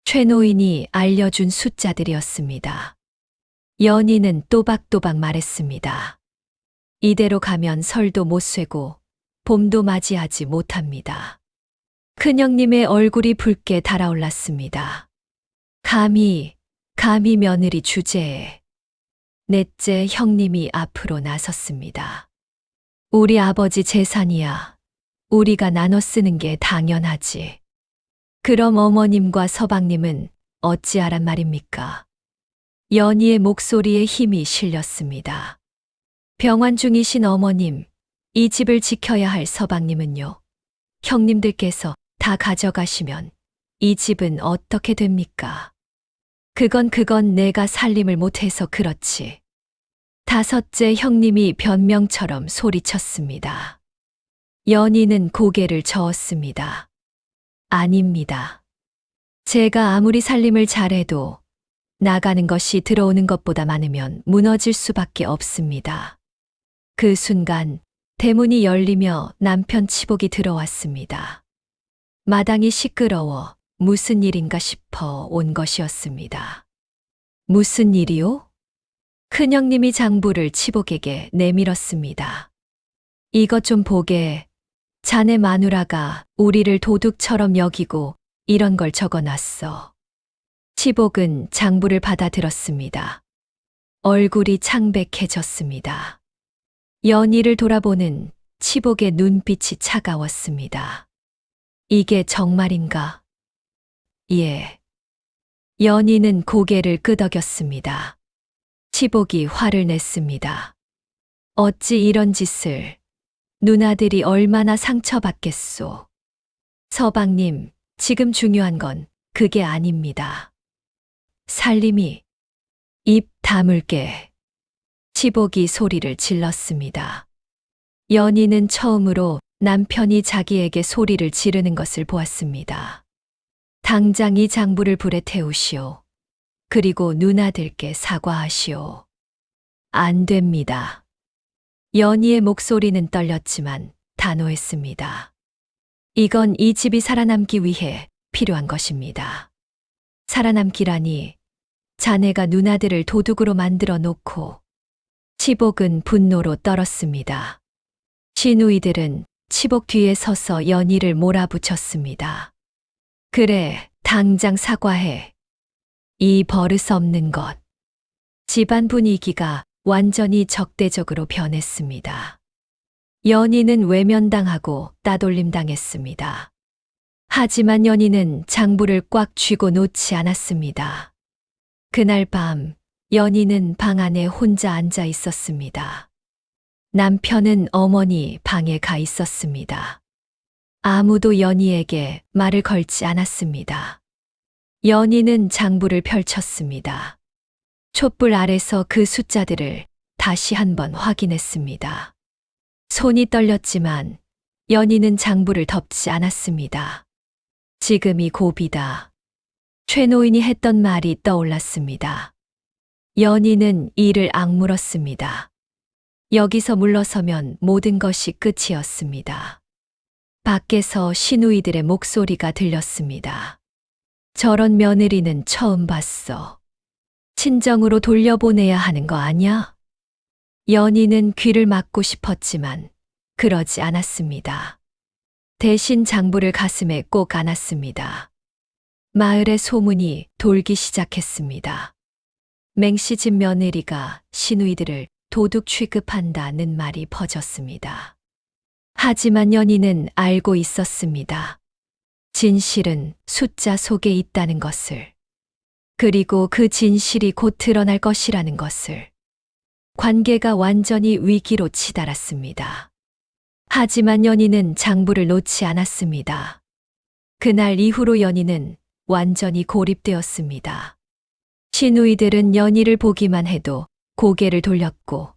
최 노인이 알려준 숫자들이었습니다. 연희는 또박또박 말했습니다. 이대로 가면 설도 못 쇠고 봄도 맞이하지 못합니다. 큰형님의 얼굴이 붉게 달아올랐습니다. 감히 며느리 주제에. 넷째 형님이 앞으로 나섰습니다. 우리 아버지 재산이야. 우리가 나눠 쓰는 게 당연하지. 그럼 어머님과 서방님은 어찌하란 말입니까? 연희의 목소리에 힘이 실렸습니다. 병환 중이신 어머님, 이 집을 지켜야 할 서방님은요. 형님들께서 다 가져가시면 이 집은 어떻게 됩니까? 그건 내가 살림을 못해서 그렇지. 다섯째 형님이 변명처럼 소리쳤습니다. 연희는 고개를 저었습니다. 아닙니다. 제가 아무리 살림을 잘해도 나가는 것이 들어오는 것보다 많으면 무너질 수밖에 없습니다. 그 순간 대문이 열리며 남편 치복이 들어왔습니다. 마당이 시끄러워 무슨 일인가 싶어 온 것이었습니다. 무슨 일이요? 큰형님이 장부를 치복에게 내밀었습니다. 이것 좀 보게. 자네 마누라가 우리를 도둑처럼 여기고 이런 걸 적어놨어. 치복은 장부를 받아들었습니다. 얼굴이 창백해졌습니다. 연희를 돌아보는 치복의 눈빛이 차가웠습니다. 이게 정말인가? 예. 연희는 고개를 끄덕였습니다. 치복이 화를 냈습니다. 어찌 이런 짓을. 누나들이 얼마나 상처받겠소. 서방님, 지금 중요한 건 그게 아닙니다. 살림이. 입 다물게. 치복이 소리를 질렀습니다. 연희는 처음으로 남편이 자기에게 소리를 지르는 것을 보았습니다. 당장 이 장부를 불에 태우시오. 그리고 누나들께 사과하시오. 안 됩니다. 연희의 목소리는 떨렸지만 단호했습니다. 이건 이 집이 살아남기 위해 필요한 것입니다. 살아남기라니 자네가 누나들을 도둑으로 만들어 놓고. 치복은 분노로 떨었습니다. 시누이들은 치복 뒤에 서서 연희를 몰아붙였습니다. 그래, 당장 사과해. 이 버릇 없는 것. 집안 분위기가 완전히 적대적으로 변했습니다. 연희는 외면당하고 따돌림당했습니다. 하지만 연희는 장부를 꽉 쥐고 놓지 않았습니다. 그날 밤 연희는 방 안에 혼자 앉아 있었습니다. 남편은 어머니 방에 가 있었습니다. 아무도 연희에게 말을 걸지 않았습니다. 연희는 장부를 펼쳤습니다. 촛불 아래서 그 숫자들을 다시 한번 확인했습니다. 손이 떨렸지만 연희는 장부를 덮지 않았습니다. 지금이 고비다. 최노인이 했던 말이 떠올랐습니다. 연희는 이를 악물었습니다. 여기서 물러서면 모든 것이 끝이었습니다. 밖에서 시누이들의 목소리가 들렸습니다. 저런 며느리는 처음 봤어. 친정으로 돌려보내야 하는 거 아냐? 연희는 귀를 막고 싶었지만 그러지 않았습니다. 대신 장부를 가슴에 꼭 안았습니다. 마을의 소문이 돌기 시작했습니다. 맹시집 며느리가 시누이들을 도둑 취급한다는 말이 퍼졌습니다. 하지만 연희는 알고 있었습니다. 진실은 숫자 속에 있다는 것을. 그리고 그 진실이 곧 드러날 것이라는 것을. 관계가 완전히 위기로 치달았습니다. 하지만 연희는 장부를 놓지 않았습니다. 그날 이후로 연희는 완전히 고립되었습니다. 시누이들은 연희를 보기만 해도 고개를 돌렸고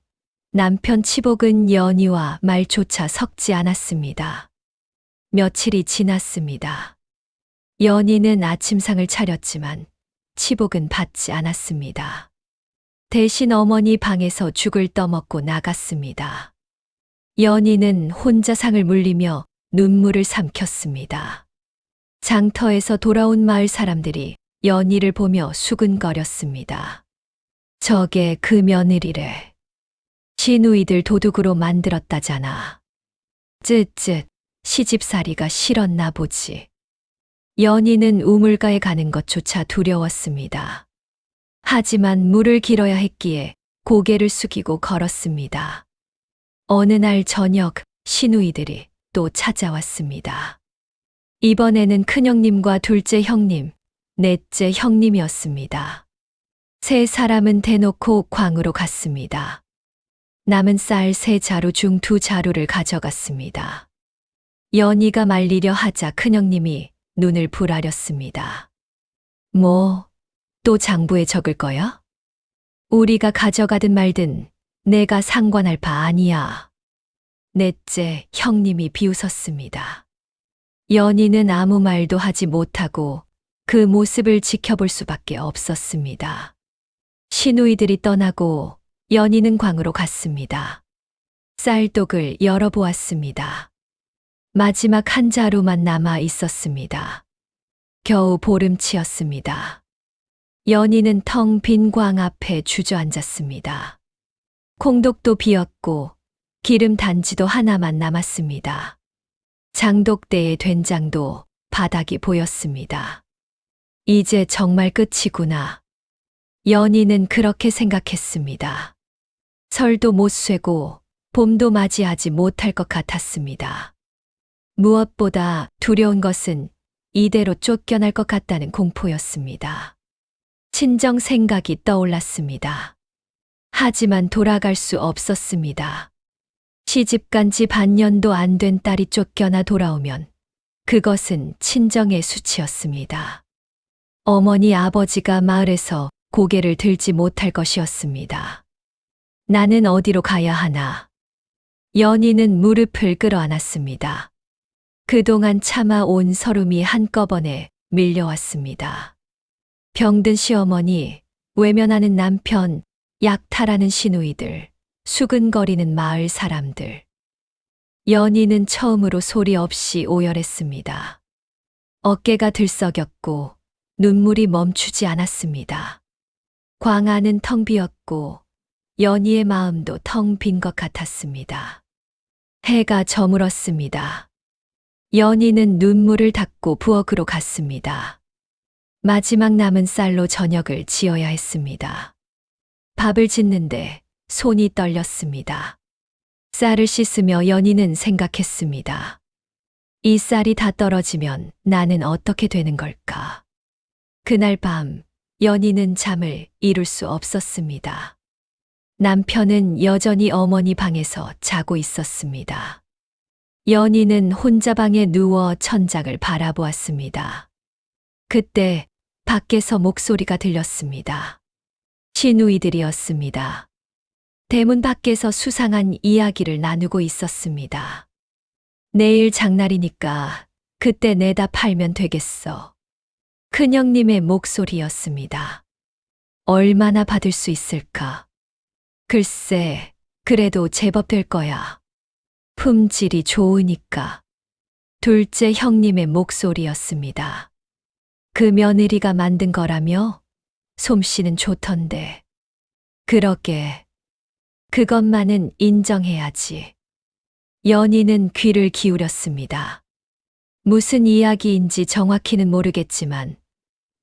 남편 치복은 연희와 말조차 섞지 않았습니다. 며칠이 지났습니다. 연희는 아침상을 차렸지만 치복은 받지 않았습니다. 대신 어머니 방에서 죽을 떠먹고 나갔습니다. 연희는 혼자 상을 물리며 눈물을 삼켰습니다. 장터에서 돌아온 마을 사람들이 연희를 보며 수근거렸습니다. 저게 그 며느리래. 시누이들 도둑으로 만들었다잖아. 쯧쯧, 시집살이가 싫었나 보지. 연희는 우물가에 가는 것조차 두려웠습니다. 하지만 물을 길어야 했기에 고개를 숙이고 걸었습니다. 어느 날 저녁 시누이들이 또 찾아왔습니다. 이번에는 큰형님과 둘째 형님, 넷째 형님이었습니다. 세 사람은 대놓고 광으로 갔습니다. 남은 쌀 3자루 중 2자루를 가져갔습니다. 연희가 말리려 하자 큰형님이 눈을 부라렸습니다. 뭐, 또 장부에 적을 거야? 우리가 가져가든 말든 내가 상관할 바 아니야. 넷째 형님이 비웃었습니다. 연희는 아무 말도 하지 못하고 그 모습을 지켜볼 수밖에 없었습니다. 시누이들이 떠나고 연희는 광으로 갔습니다. 쌀독을 열어보았습니다. 마지막 한 자루만 남아 있었습니다. 겨우 보름치였습니다. 연희는 텅 빈 광 앞에 주저앉았습니다. 콩독도 비었고 기름 단지도 하나만 남았습니다. 장독대의 된장도 바닥이 보였습니다. 이제 정말 끝이구나. 연희는 그렇게 생각했습니다. 설도 못 쇠고 봄도 맞이하지 못할 것 같았습니다. 무엇보다 두려운 것은 이대로 쫓겨날 것 같다는 공포였습니다. 친정 생각이 떠올랐습니다. 하지만 돌아갈 수 없었습니다. 시집간 지 반년도 안 된 딸이 쫓겨나 돌아오면 그것은 친정의 수치였습니다. 어머니 아버지가 마을에서 고개를 들지 못할 것이었습니다. 나는 어디로 가야 하나? 연희는 무릎을 끌어안았습니다. 그동안 참아온 서름이 한꺼번에 밀려왔습니다. 병든 시어머니, 외면하는 남편, 약탈하는 시누이들, 수근거리는 마을 사람들. 연희는 처음으로 소리 없이 오열했습니다. 어깨가 들썩였고 눈물이 멈추지 않았습니다. 광 안은 텅 비었고 연희의 마음도 텅 빈 것 같았습니다. 해가 저물었습니다. 연희는 눈물을 닦고 부엌으로 갔습니다. 마지막 남은 쌀로 저녁을 지어야 했습니다. 밥을 짓는데 손이 떨렸습니다. 쌀을 씻으며 연희는 생각했습니다. 이 쌀이 다 떨어지면 나는 어떻게 되는 걸까? 그날 밤 연희는 잠을 이룰 수 없었습니다. 남편은 여전히 어머니 방에서 자고 있었습니다. 연희는 혼자 방에 누워 천장을 바라보았습니다. 그때 밖에서 목소리가 들렸습니다. 시누이들이었습니다. 대문 밖에서 수상한 이야기를 나누고 있었습니다. 내일 장날이니까 그때 내다 팔면 되겠어. 큰형님의 목소리였습니다. 얼마나 받을 수 있을까? 글쎄, 그래도 제법 될 거야. 품질이 좋으니까. 둘째 형님의 목소리였습니다. 그 며느리가 만든 거라며? 솜씨는 좋던데. 그러게. 그것만은 인정해야지. 연희는 귀를 기울였습니다. 무슨 이야기인지 정확히는 모르겠지만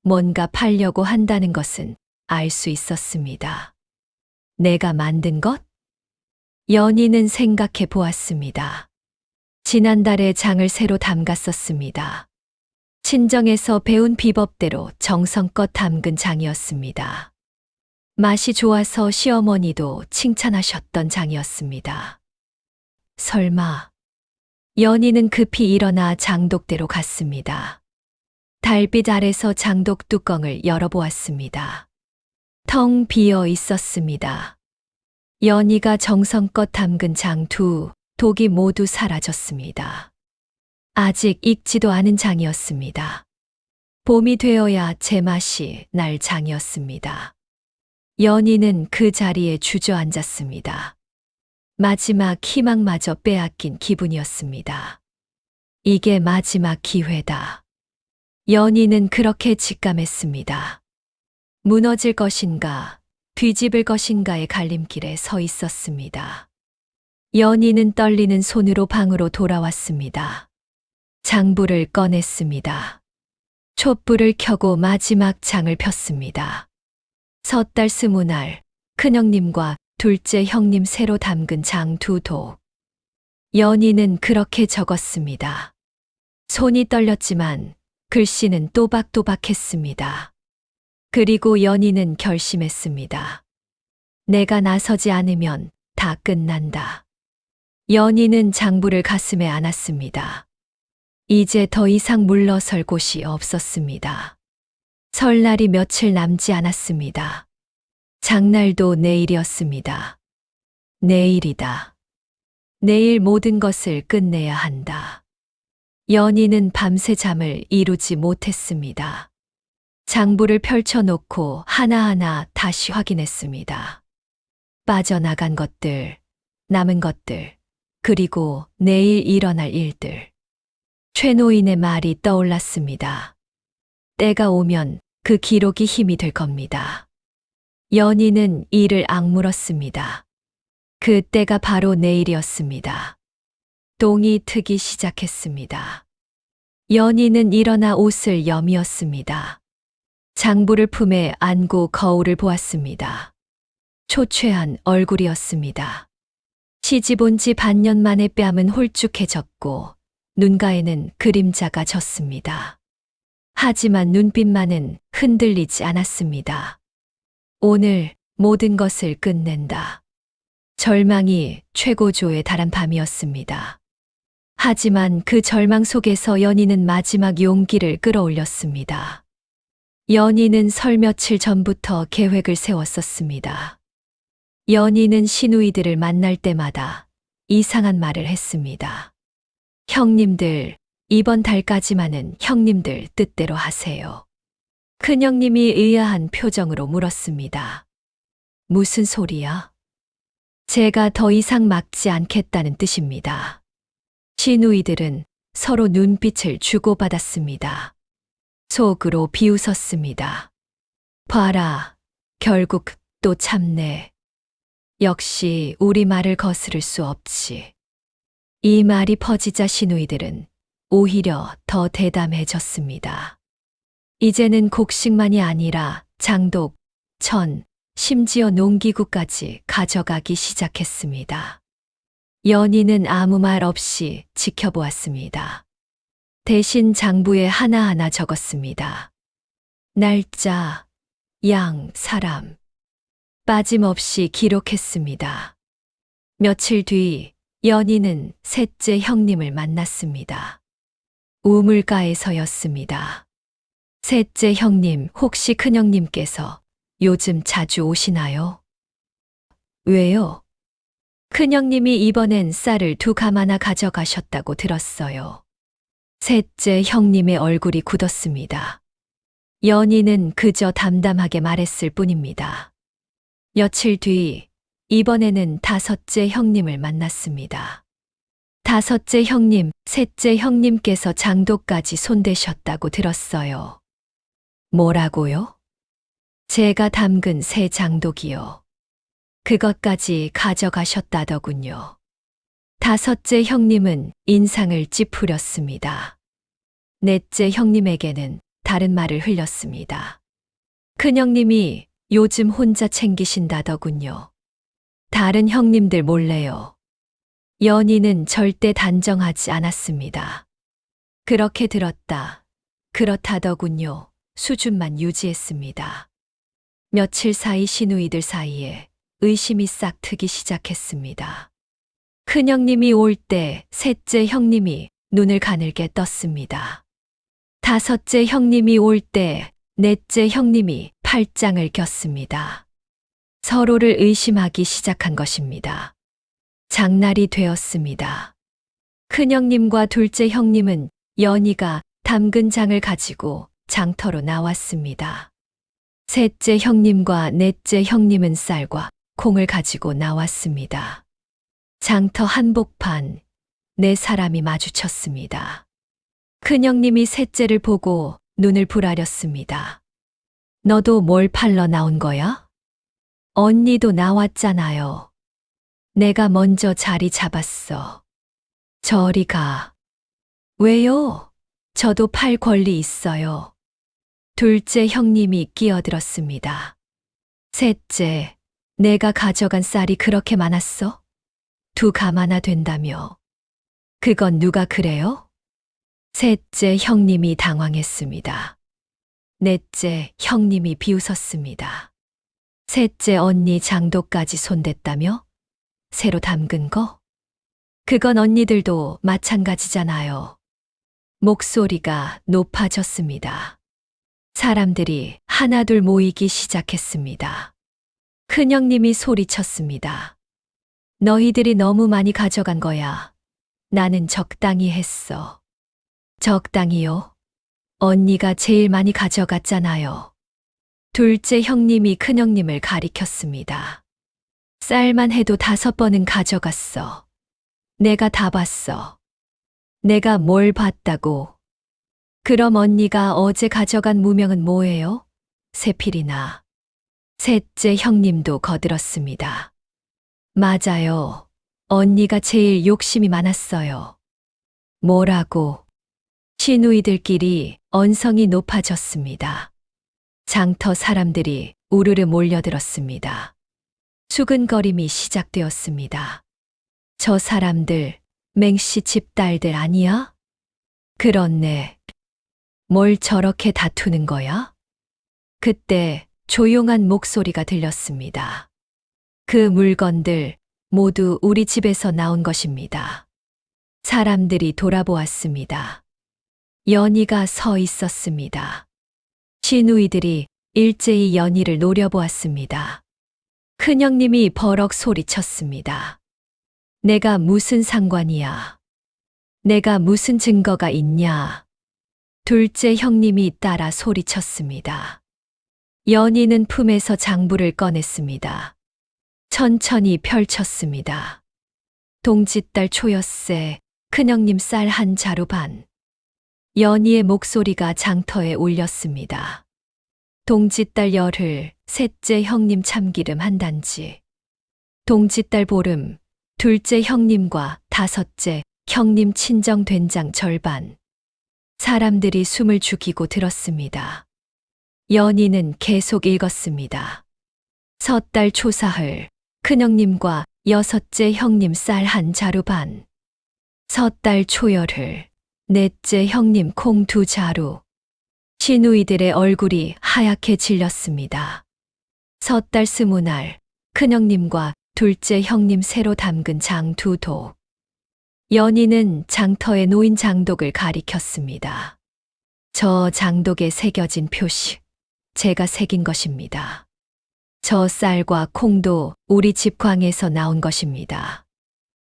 뭔가 팔려고 한다는 것은 알 수 있었습니다. 내가 만든 것? 연희는 생각해 보았습니다. 지난달에 장을 새로 담갔었습니다. 친정에서 배운 비법대로 정성껏 담근 장이었습니다. 맛이 좋아서 시어머니도 칭찬하셨던 장이었습니다. 설마. 연희는 급히 일어나 장독대로 갔습니다. 달빛 아래서 장독 뚜껑을 열어보았습니다. 텅 비어 있었습니다. 연희가 정성껏 담근 장 2독이 모두 사라졌습니다. 아직 익지도 않은 장이었습니다. 봄이 되어야 제맛이 날 장이었습니다. 연희는 그 자리에 주저앉았습니다. 마지막 희망마저 빼앗긴 기분이었습니다. 이게 마지막 기회다. 연희는 그렇게 직감했습니다. 무너질 것인가, 뒤집을 것인가의 갈림길에 서 있었습니다. 연희는 떨리는 손으로 방으로 돌아왔습니다. 장불을 꺼냈습니다. 촛불을 켜고 마지막 장을 폈습니다. 섣달 20날, 큰형님과 둘째 형님 새로 담근 장 2독. 연희는 그렇게 적었습니다. 손이 떨렸지만 글씨는 또박또박했습니다. 그리고 연희는 결심했습니다. 내가 나서지 않으면 다 끝난다. 연희는 장부를 가슴에 안았습니다. 이제 더 이상 물러설 곳이 없었습니다. 설날이 며칠 남지 않았습니다. 장날도 내일이었습니다. 내일이다. 내일 모든 것을 끝내야 한다. 연희는 밤새 잠을 이루지 못했습니다. 장부를 펼쳐놓고 하나하나 다시 확인했습니다. 빠져나간 것들, 남은 것들, 그리고 내일 일어날 일들. 최노인의 말이 떠올랐습니다. 때가 오면 그 기록이 힘이 될 겁니다. 연희는 이를 악물었습니다. 그 때가 바로 내일이었습니다. 똥이 트기 시작했습니다. 연희는 일어나 옷을 여미었습니다. 장부를 품에 안고 거울을 보았습니다. 초췌한 얼굴이었습니다. 시집 온 지 반년 만에 뺨은 홀쭉해졌고 눈가에는 그림자가 졌습니다. 하지만 눈빛만은 흔들리지 않았습니다. 오늘 모든 것을 끝낸다. 절망이 최고조에 달한 밤이었습니다. 하지만 그 절망 속에서 연희는 마지막 용기를 끌어올렸습니다. 연희는 설 며칠 전부터 계획을 세웠었습니다. 연희는 시누이들을 만날 때마다 이상한 말을 했습니다. 형님들, 이번 달까지만은 형님들 뜻대로 하세요. 큰형님이 의아한 표정으로 물었습니다. 무슨 소리야? 제가 더 이상 막지 않겠다는 뜻입니다. 시누이들은 서로 눈빛을 주고받았습니다. 속으로 비웃었습니다. 봐라, 결국 또 참네. 역시 우리 말을 거스를 수 없지. 이 말이 퍼지자 시누이들은 오히려 더 대담해졌습니다. 이제는 곡식만이 아니라 장독, 천, 심지어 농기구까지 가져가기 시작했습니다. 연희는 아무 말 없이 지켜보았습니다. 대신 장부에 하나하나 적었습니다. 날짜, 양, 사람. 빠짐없이 기록했습니다. 며칠 뒤 연희는 셋째 형님을 만났습니다. 우물가에서였습니다. 셋째 형님, 혹시 큰형님께서 요즘 자주 오시나요? 왜요? 큰형님이 이번엔 쌀을 2가마나 가져가셨다고 들었어요. 셋째 형님의 얼굴이 굳었습니다. 연희는 그저 담담하게 말했을 뿐입니다. 며칠 뒤 이번에는 5째 형님을 만났습니다. 5째 형님, 셋째 형님께서 장독까지 손대셨다고 들었어요. 뭐라고요? 제가 담근 새 장독이요. 그것까지 가져가셨다더군요. 5째 형님은 인상을 찌푸렸습니다. 넷째 형님에게는 다른 말을 흘렸습니다. 큰형님이 요즘 혼자 챙기신다더군요. 다른 형님들 몰래요. 연희는 절대 단정하지 않았습니다. 그렇게 들었다. 그렇다더군요. 수준만 유지했습니다. 며칠 사이 시누이들 사이에 의심이 싹 트기 시작했습니다. 큰형님이 올 때 셋째 형님이 눈을 가늘게 떴습니다. 5째 형님이 올 때 넷째 형님이 팔짱을 꼈습니다. 서로를 의심하기 시작한 것입니다. 장날이 되었습니다. 큰형님과 둘째 형님은 연희가 담근 장을 가지고 장터로 나왔습니다. 셋째 형님과 넷째 형님은 쌀과 콩을 가지고 나왔습니다. 장터 한복판, 4사람이 마주쳤습니다. 큰형님이 셋째를 보고 눈을 부라렸습니다. 너도 뭘 팔러 나온 거야? 언니도 나왔잖아요. 내가 먼저 자리 잡았어. 저리 가. 왜요? 저도 팔 권리 있어요. 둘째 형님이 끼어들었습니다. 셋째, 내가 가져간 쌀이 그렇게 많았어? 두 가마나 된다며. 그건 누가 그래요? 셋째 형님이 당황했습니다. 넷째 형님이 비웃었습니다. 셋째 언니 장도까지 손댔다며? 새로 담근 거? 그건 언니들도 마찬가지잖아요. 목소리가 높아졌습니다. 사람들이 하나둘 모이기 시작했습니다. 큰형님이 소리쳤습니다. 너희들이 너무 많이 가져간 거야. 나는 적당히 했어. 적당히요? 언니가 제일 많이 가져갔잖아요. 둘째 형님이 큰형님을 가리켰습니다. 쌀만 해도 5번은 가져갔어. 내가 다 봤어. 내가 뭘 봤다고? 그럼 언니가 어제 가져간 무명은 뭐예요? 세필이나. 셋째 형님도 거들었습니다. 맞아요. 언니가 제일 욕심이 많았어요. 뭐라고? 시누이들끼리 언성이 높아졌습니다. 장터 사람들이 우르르 몰려들었습니다. 수근거림이 시작되었습니다. 저 사람들 맹씨 집 딸들 아니야? 그렇네. 뭘 저렇게 다투는 거야? 그때 조용한 목소리가 들렸습니다. 그 물건들 모두 우리 집에서 나온 것입니다. 사람들이 돌아보았습니다. 연희가 서 있었습니다. 시누이들이 일제히 연희를 노려보았습니다. 큰형님이 버럭 소리쳤습니다. 내가 무슨 상관이야? 내가 무슨 증거가 있냐? 둘째 형님이 따라 소리쳤습니다. 연희는 품에서 장부를 꺼냈습니다. 천천히 펼쳤습니다. 동짓달 초엿새, 큰형님 쌀 한 자루 반. 연희의 목소리가 장터에 울렸습니다. 동짓달 열흘, 셋째 형님 참기름 한 단지. 동짓달 보름, 둘째 형님과 다섯째 형님 친정 된장 절반. 사람들이 숨을 죽이고 들었습니다. 연희는 계속 읽었습니다. 섣달 초사흘, 큰형님과 여섯째 형님 쌀 한 자루 반. 섣달 초열흘, 넷째 형님 콩 2자루. 시누이들의 얼굴이 하얗게 질렸습니다. 섣달 스무날, 큰형님과 둘째 형님 새로 담근 장 2독. 연희는 장터에 놓인 장독을 가리켰습니다. 저 장독에 새겨진 표시, 제가 새긴 것입니다. 저 쌀과 콩도 우리 집 광에서 나온 것입니다.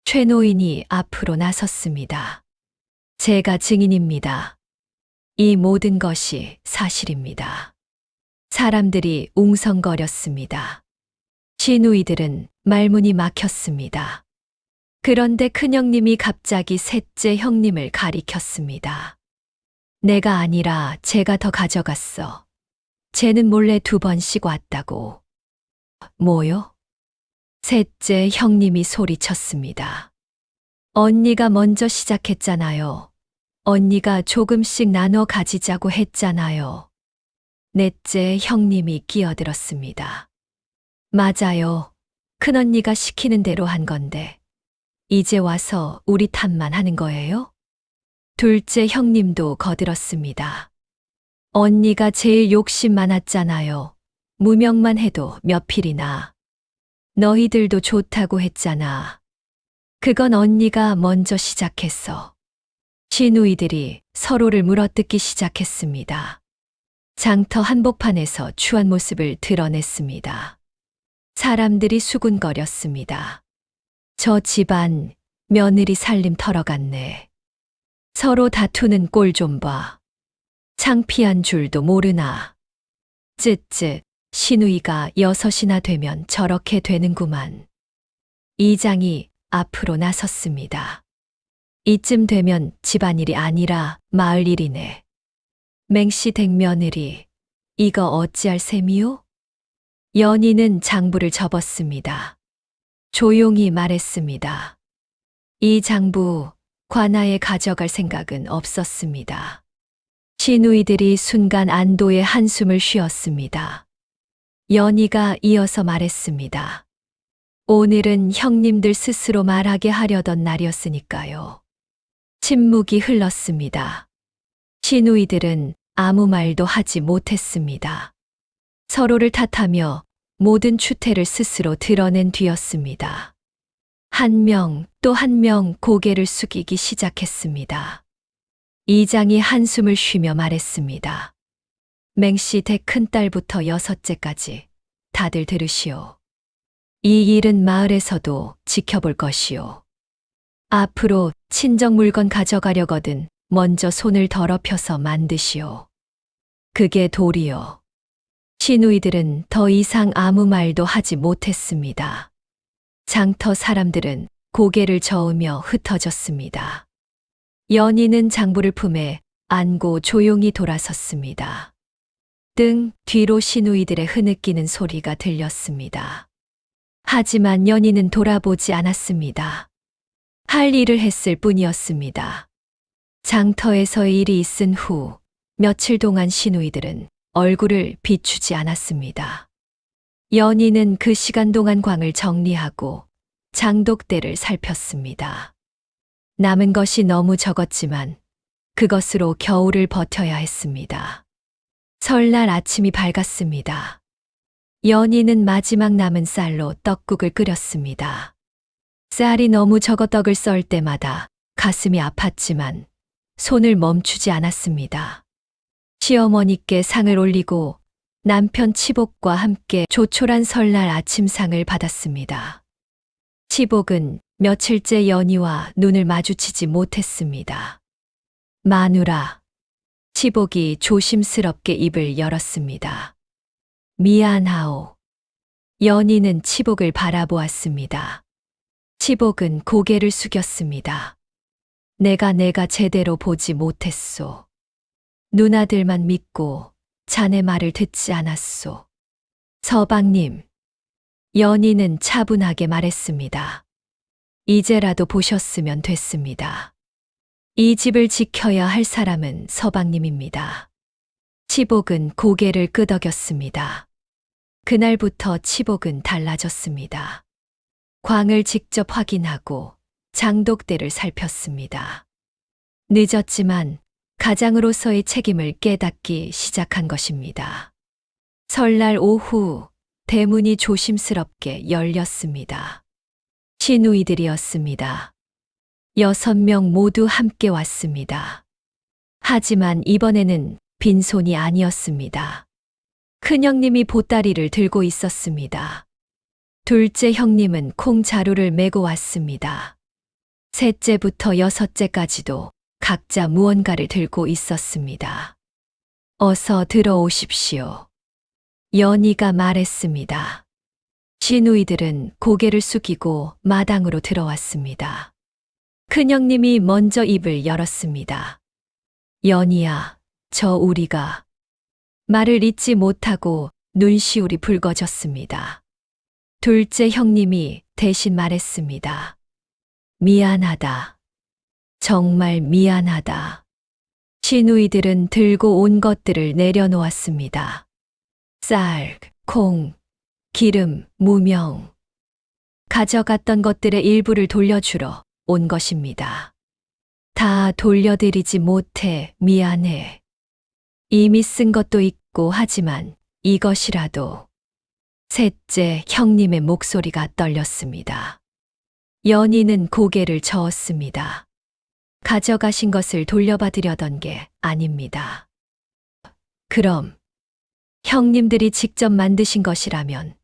최 노인이 앞으로 나섰습니다. 제가 증인입니다. 이 모든 것이 사실입니다. 사람들이 웅성거렸습니다. 시누이들은 말문이 막혔습니다. 그런데 큰형님이 갑자기 셋째 형님을 가리켰습니다. 내가 아니라 제가 더 가져갔어. 쟤는 몰래 2번씩 왔다고. 뭐요? 셋째 형님이 소리쳤습니다. 언니가 먼저 시작했잖아요. 언니가 조금씩 나눠 가지자고 했잖아요. 넷째 형님이 끼어들었습니다. 맞아요. 큰언니가 시키는 대로 한 건데. 이제 와서 우리 탓만 하는 거예요? 둘째 형님도 거들었습니다. 언니가 제일 욕심 많았잖아요. 무명만 해도 몇 필이나. 너희들도 좋다고 했잖아. 그건 언니가 먼저 시작했어. 시누이들이 서로를 물어뜯기 시작했습니다. 장터 한복판에서 추한 모습을 드러냈습니다. 사람들이 수군거렸습니다. 저 집안 며느리 살림 털어갔네. 서로 다투는 꼴 좀 봐. 창피한 줄도 모르나. 쯧쯧, 시누이가 6이나 되면 저렇게 되는구만. 이장이 앞으로 나섰습니다. 이쯤 되면 집안일이 아니라 마을 일이네. 맹씨 댁 며느리, 이거 어찌할 셈이요? 연희는 장부를 접었습니다. 조용히 말했습니다. 이 장부 관아에 가져갈 생각은 없었습니다. 시누이들이 순간 안도의 한숨을 쉬었습니다. 연희가 이어서 말했습니다. 오늘은 형님들 스스로 말하게 하려던 날이었으니까요. 침묵이 흘렀습니다. 시누이들은 아무 말도 하지 못했습니다. 서로를 탓하며 모든 추태를 스스로 드러낸 뒤였습니다. 한 명 또 한 명 고개를 숙이기 시작했습니다. 이장이 한숨을 쉬며 말했습니다. 맹씨 댁 큰딸부터 여섯째까지 다들 들으시오. 이 일은 마을에서도 지켜볼 것이오. 앞으로 친정 물건 가져가려거든 먼저 손을 더럽혀서 만드시오. 그게 도리요. 시누이들은 더 이상 아무 말도 하지 못했습니다. 장터 사람들은 고개를 저으며 흩어졌습니다. 연희는 장부를 품에 안고 조용히 돌아섰습니다. 등 뒤로 시누이들의 흐느끼는 소리가 들렸습니다. 하지만 연희는 돌아보지 않았습니다. 할 일을 했을 뿐이었습니다. 장터에서의 일이 있은 후 며칠 동안 시누이들은 얼굴을 비추지 않았습니다. 연희는 그 시간 동안 광을 정리하고 장독대를 살폈습니다. 남은 것이 너무 적었지만 그것으로 겨울을 버텨야 했습니다. 설날 아침이 밝았습니다. 연희는 마지막 남은 쌀로 떡국을 끓였습니다. 쌀이 너무 적어 떡을 썰 때마다 가슴이 아팠지만 손을 멈추지 않았습니다. 시어머니께 상을 올리고 남편 치복과 함께 조촐한 설날 아침상을 받았습니다. 치복은 며칠째 연희와 눈을 마주치지 못했습니다. 마누라. 치복이 조심스럽게 입을 열었습니다. 미안하오. 연희는 치복을 바라보았습니다. 치복은 고개를 숙였습니다. 내가 제대로 보지 못했소. 누나들만 믿고 자네 말을 듣지 않았소. 서방님. 연희는 차분하게 말했습니다. 이제라도 보셨으면 됐습니다. 이 집을 지켜야 할 사람은 서방님입니다. 치복은 고개를 끄덕였습니다. 그날부터 치복은 달라졌습니다. 광을 직접 확인하고 장독대를 살폈습니다. 늦었지만 가장으로서의 책임을 깨닫기 시작한 것입니다. 설날 오후 대문이 조심스럽게 열렸습니다. 시누이들이었습니다. 6명 모두 함께 왔습니다. 하지만 이번에는 빈손이 아니었습니다. 큰형님이 보따리를 들고 있었습니다. 둘째 형님은 콩자루를 메고 왔습니다. 셋째부터 여섯째까지도 각자 무언가를 들고 있었습니다. 어서 들어오십시오. 연희가 말했습니다. 시누이들은 고개를 숙이고 마당으로 들어왔습니다. 큰형님이 먼저 입을 열었습니다. 연희야, 저 우리가. 말을 잇지 못하고 눈시울이 붉어졌습니다. 둘째 형님이 대신 말했습니다. 미안하다. 정말 미안하다. 시누이들은 들고 온 것들을 내려놓았습니다. 쌀, 콩, 기름, 무명. 가져갔던 것들의 일부를 돌려주러 온 것입니다. 다 돌려드리지 못해 미안해. 이미 쓴 것도 있고 하지만 이것이라도. 셋째 형님의 목소리가 떨렸습니다. 연희는 고개를 저었습니다. 가져가신 것을 돌려받으려던 게 아닙니다. 그럼 형님들이 직접 만드신 것이라면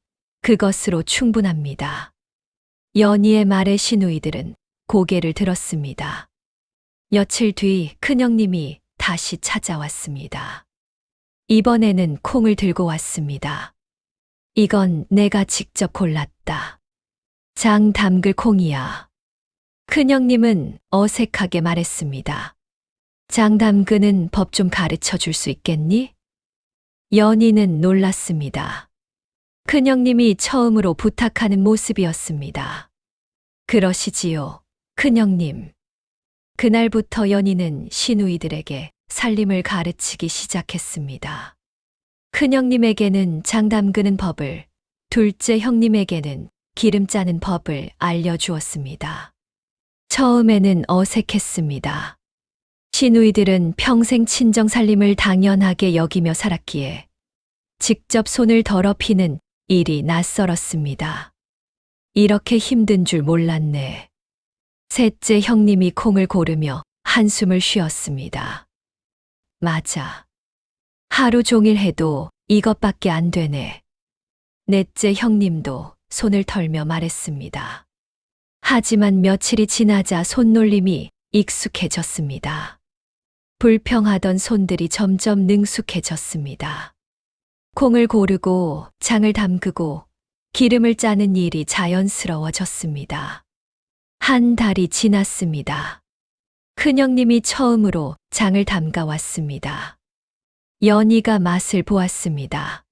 그것으로 충분합니다. 연희의 말에 시누이들은 고개를 들었습니다. 며칠 뒤 큰형님이 다시 찾아왔습니다. 이번에는 콩을 들고 왔습니다. 이건 내가 직접 골랐다. 장 담글 콩이야. 큰형님은 어색하게 말했습니다. 장 담그는 법 좀 가르쳐 줄 수 있겠니? 연희는 놀랐습니다. 큰형님이 처음으로 부탁하는 모습이었습니다. 그러시지요, 큰형님. 그날부터 연희는 시누이들에게 살림을 가르치기 시작했습니다. 큰형님에게는 장 담그는 법을, 둘째 형님에게는 기름 짜는 법을 알려주었습니다. 처음에는 어색했습니다. 시누이들은 평생 친정 살림을 당연하게 여기며 살았기에 직접 손을 더럽히는 일이 낯설었습니다. 이렇게 힘든 줄 몰랐네. 셋째 형님이 콩을 고르며 한숨을 쉬었습니다. 맞아. 하루 종일 해도 이것밖에 안 되네. 넷째 형님도 손을 털며 말했습니다. 하지만 며칠이 지나자 손놀림이 익숙해졌습니다. 불평하던 손들이 점점 능숙해졌습니다. 콩을 고르고 장을 담그고 기름을 짜는 일이 자연스러워졌습니다. 한 달이 지났습니다. 큰형님이 처음으로 장을 담가 왔습니다. 연희가 맛을 보았습니다.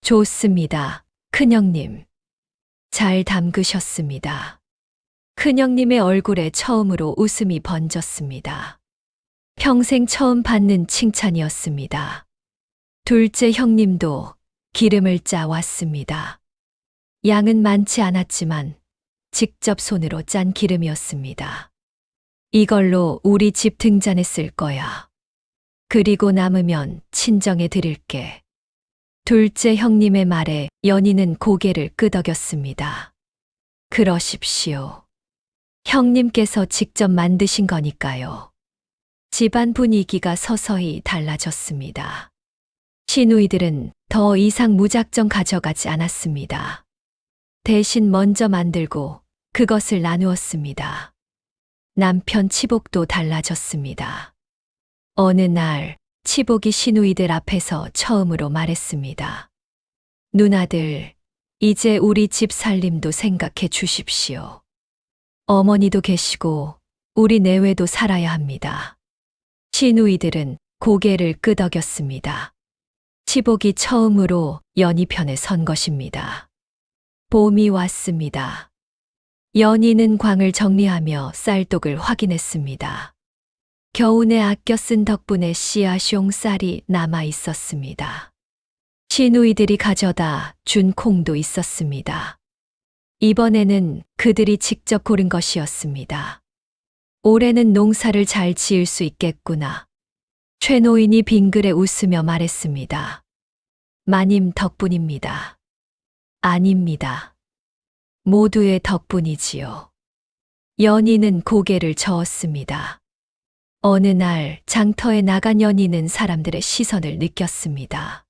좋습니다, 큰형님. 잘 담그셨습니다. 큰형님의 얼굴에 처음으로 웃음이 번졌습니다. 평생 처음 받는 칭찬이었습니다. 둘째 형님도 기름을 짜 왔습니다. 양은 많지 않았지만 직접 손으로 짠 기름이었습니다. 이걸로 우리 집 등잔에 쓸 거야. 그리고 남으면 친정에 드릴게. 둘째 형님의 말에 연희는 고개를 끄덕였습니다. 그러십시오. 형님께서 직접 만드신 거니까요. 집안 분위기가 서서히 달라졌습니다. 시누이들은 더 이상 무작정 가져가지 않았습니다. 대신 먼저 만들고 그것을 나누었습니다. 남편 치복도 달라졌습니다. 어느 날 치복이 시누이들 앞에서 처음으로 말했습니다. 누나들, 이제 우리 집 살림도 생각해 주십시오. 어머니도 계시고 우리 내외도 살아야 합니다. 시누이들은 고개를 끄덕였습니다. 치복이 처음으로 연희 편에 선 것입니다. 봄이 왔습니다. 연희는 광을 정리하며 쌀독을 확인했습니다. 겨우내 아껴 쓴 덕분에 씨앗숑 쌀이 남아 있었습니다. 시누이들이 가져다 준 콩도 있었습니다. 이번에는 그들이 직접 고른 것이었습니다. 올해는 농사를 잘 지을 수 있겠구나. 최노인이 빙그레 웃으며 말했습니다. 마님 덕분입니다. 아닙니다. 모두의 덕분이지요. 연희는 고개를 저었습니다. 어느 날 장터에 나간 연희는 사람들의 시선을 느꼈습니다.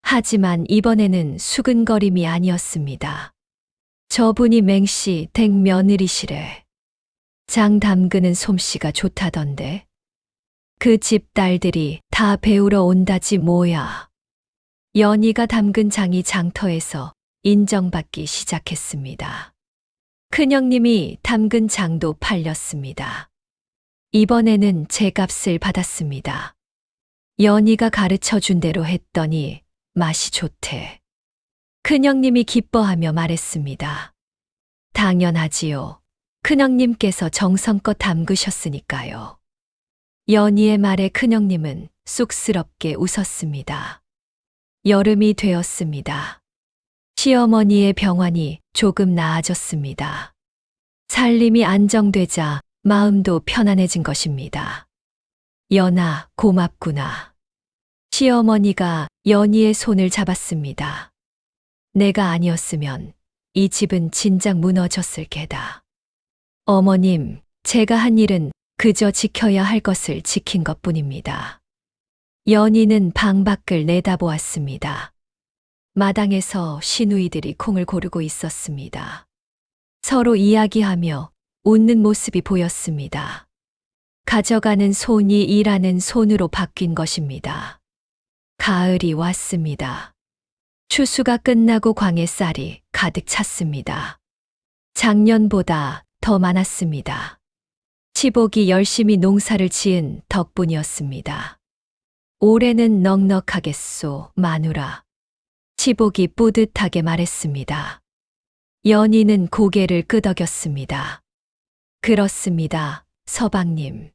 하지만 이번에는 수근거림이 아니었습니다. 저분이 맹씨 댁 며느리시래. 장 담그는 솜씨가 좋다던데. 그 집 딸들이 다 배우러 온다지 뭐야. 연희가 담근 장이 장터에서 인정받기 시작했습니다. 큰형님이 담근 장도 팔렸습니다. 이번에는 제 값을 받았습니다. 연희가 가르쳐 준 대로 했더니 맛이 좋대. 큰형님이 기뻐하며 말했습니다. 당연하지요. 큰형님께서 정성껏 담그셨으니까요. 연희의 말에 큰형님은 쑥스럽게 웃었습니다. 여름이 되었습니다. 시어머니의 병환이 조금 나아졌습니다. 살림이 안정되자 마음도 편안해진 것입니다. 연아, 고맙구나. 시어머니가 연희의 손을 잡았습니다. 내가 아니었으면 이 집은 진작 무너졌을 게다. 어머님, 제가 한 일은 그저 지켜야 할 것을 지킨 것뿐입니다. 연희는 방 밖을 내다보았습니다. 마당에서 시누이들이 콩을 고르고 있었습니다. 서로 이야기하며 웃는 모습이 보였습니다. 가져가는 손이 일하는 손으로 바뀐 것입니다. 가을이 왔습니다. 추수가 끝나고 광에 쌀이 가득 찼습니다. 작년보다 더 많았습니다. 치복이 열심히 농사를 지은 덕분이었습니다. 올해는 넉넉하겠소, 마누라. 치복이 뿌듯하게 말했습니다. 연희는 고개를 끄덕였습니다. 그렇습니다, 서방님.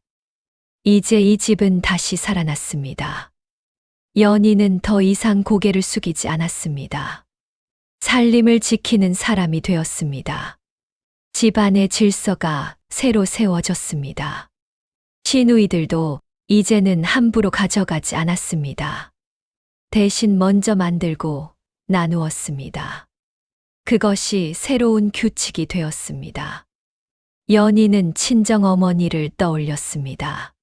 이제 이 집은 다시 살아났습니다. 연희는 더 이상 고개를 숙이지 않았습니다. 살림을 지키는 사람이 되었습니다. 집안의 질서가 새로 세워졌습니다. 시누이들도 이제는 함부로 가져가지 않았습니다. 대신 먼저 만들고 나누었습니다. 그것이 새로운 규칙이 되었습니다. 연희는 친정 어머니를 떠올렸습니다.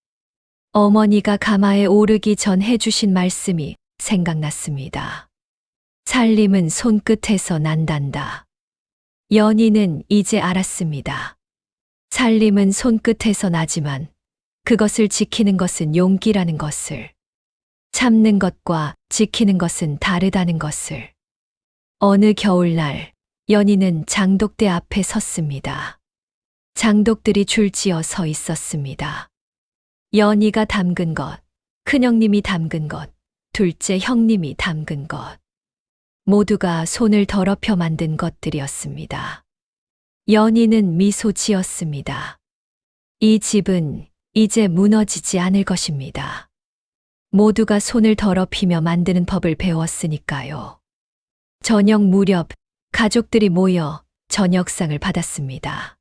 어머니가 가마에 오르기 전 해주신 말씀이 생각났습니다. 살림은 손끝에서 난단다. 연희는 이제 알았습니다. 살림은 손끝에서 나지만 그것을 지키는 것은 용기라는 것을, 참는 것과 지키는 것은 다르다는 것을. 어느 겨울날 연희는 장독대 앞에 섰습니다. 장독들이 줄지어 서 있었습니다. 연희가 담근 것, 큰형님이 담근 것, 둘째 형님이 담근 것. 모두가 손을 더럽혀 만든 것들이었습니다. 연희는 미소 지었습니다. 이 집은 이제 무너지지 않을 것입니다. 모두가 손을 더럽히며 만드는 법을 배웠으니까요. 저녁 무렵 가족들이 모여 저녁상을 받았습니다.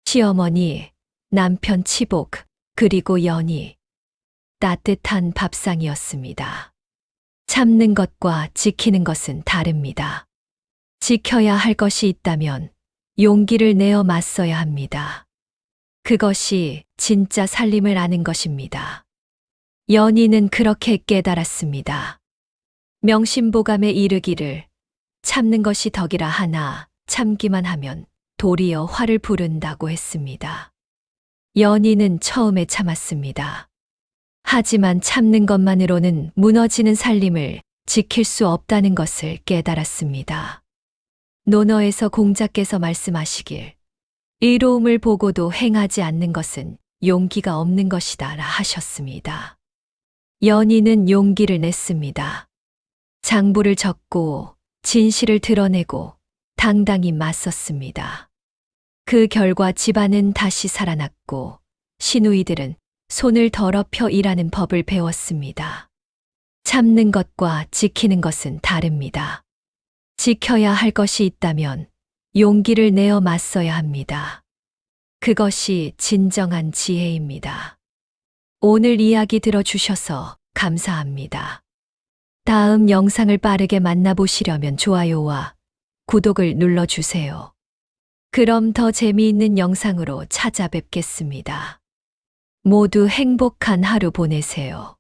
시어머니, 남편 치복, 그리고 연희. 따뜻한 밥상이었습니다. 참는 것과 지키는 것은 다릅니다. 지켜야 할 것이 있다면 용기를 내어 맞서야 합니다. 그것이 진짜 살림을 아는 것입니다. 연희는 그렇게 깨달았습니다. 명심보감에 이르기를 참는 것이 덕이라 하나 참기만 하면 도리어 화를 부른다고 했습니다. 연희는 처음에 참았습니다. 하지만 참는 것만으로는 무너지는 살림을 지킬 수 없다는 것을 깨달았습니다. 논어에서 공자께서 말씀하시길 의로움을 보고도 행하지 않는 것은 용기가 없는 것이다라 하셨습니다. 연희는 용기를 냈습니다. 장부를 적고 진실을 드러내고 당당히 맞섰습니다. 그 결과 집안은 다시 살아났고 시누이들은 손을 더럽혀 일하는 법을 배웠습니다. 참는 것과 지키는 것은 다릅니다. 지켜야 할 것이 있다면 용기를 내어 맞서야 합니다. 그것이 진정한 지혜입니다. 오늘 이야기 들어주셔서 감사합니다. 다음 영상을 빠르게 만나보시려면 좋아요와 구독을 눌러주세요. 그럼 더 재미있는 영상으로 찾아뵙겠습니다. 모두 행복한 하루 보내세요.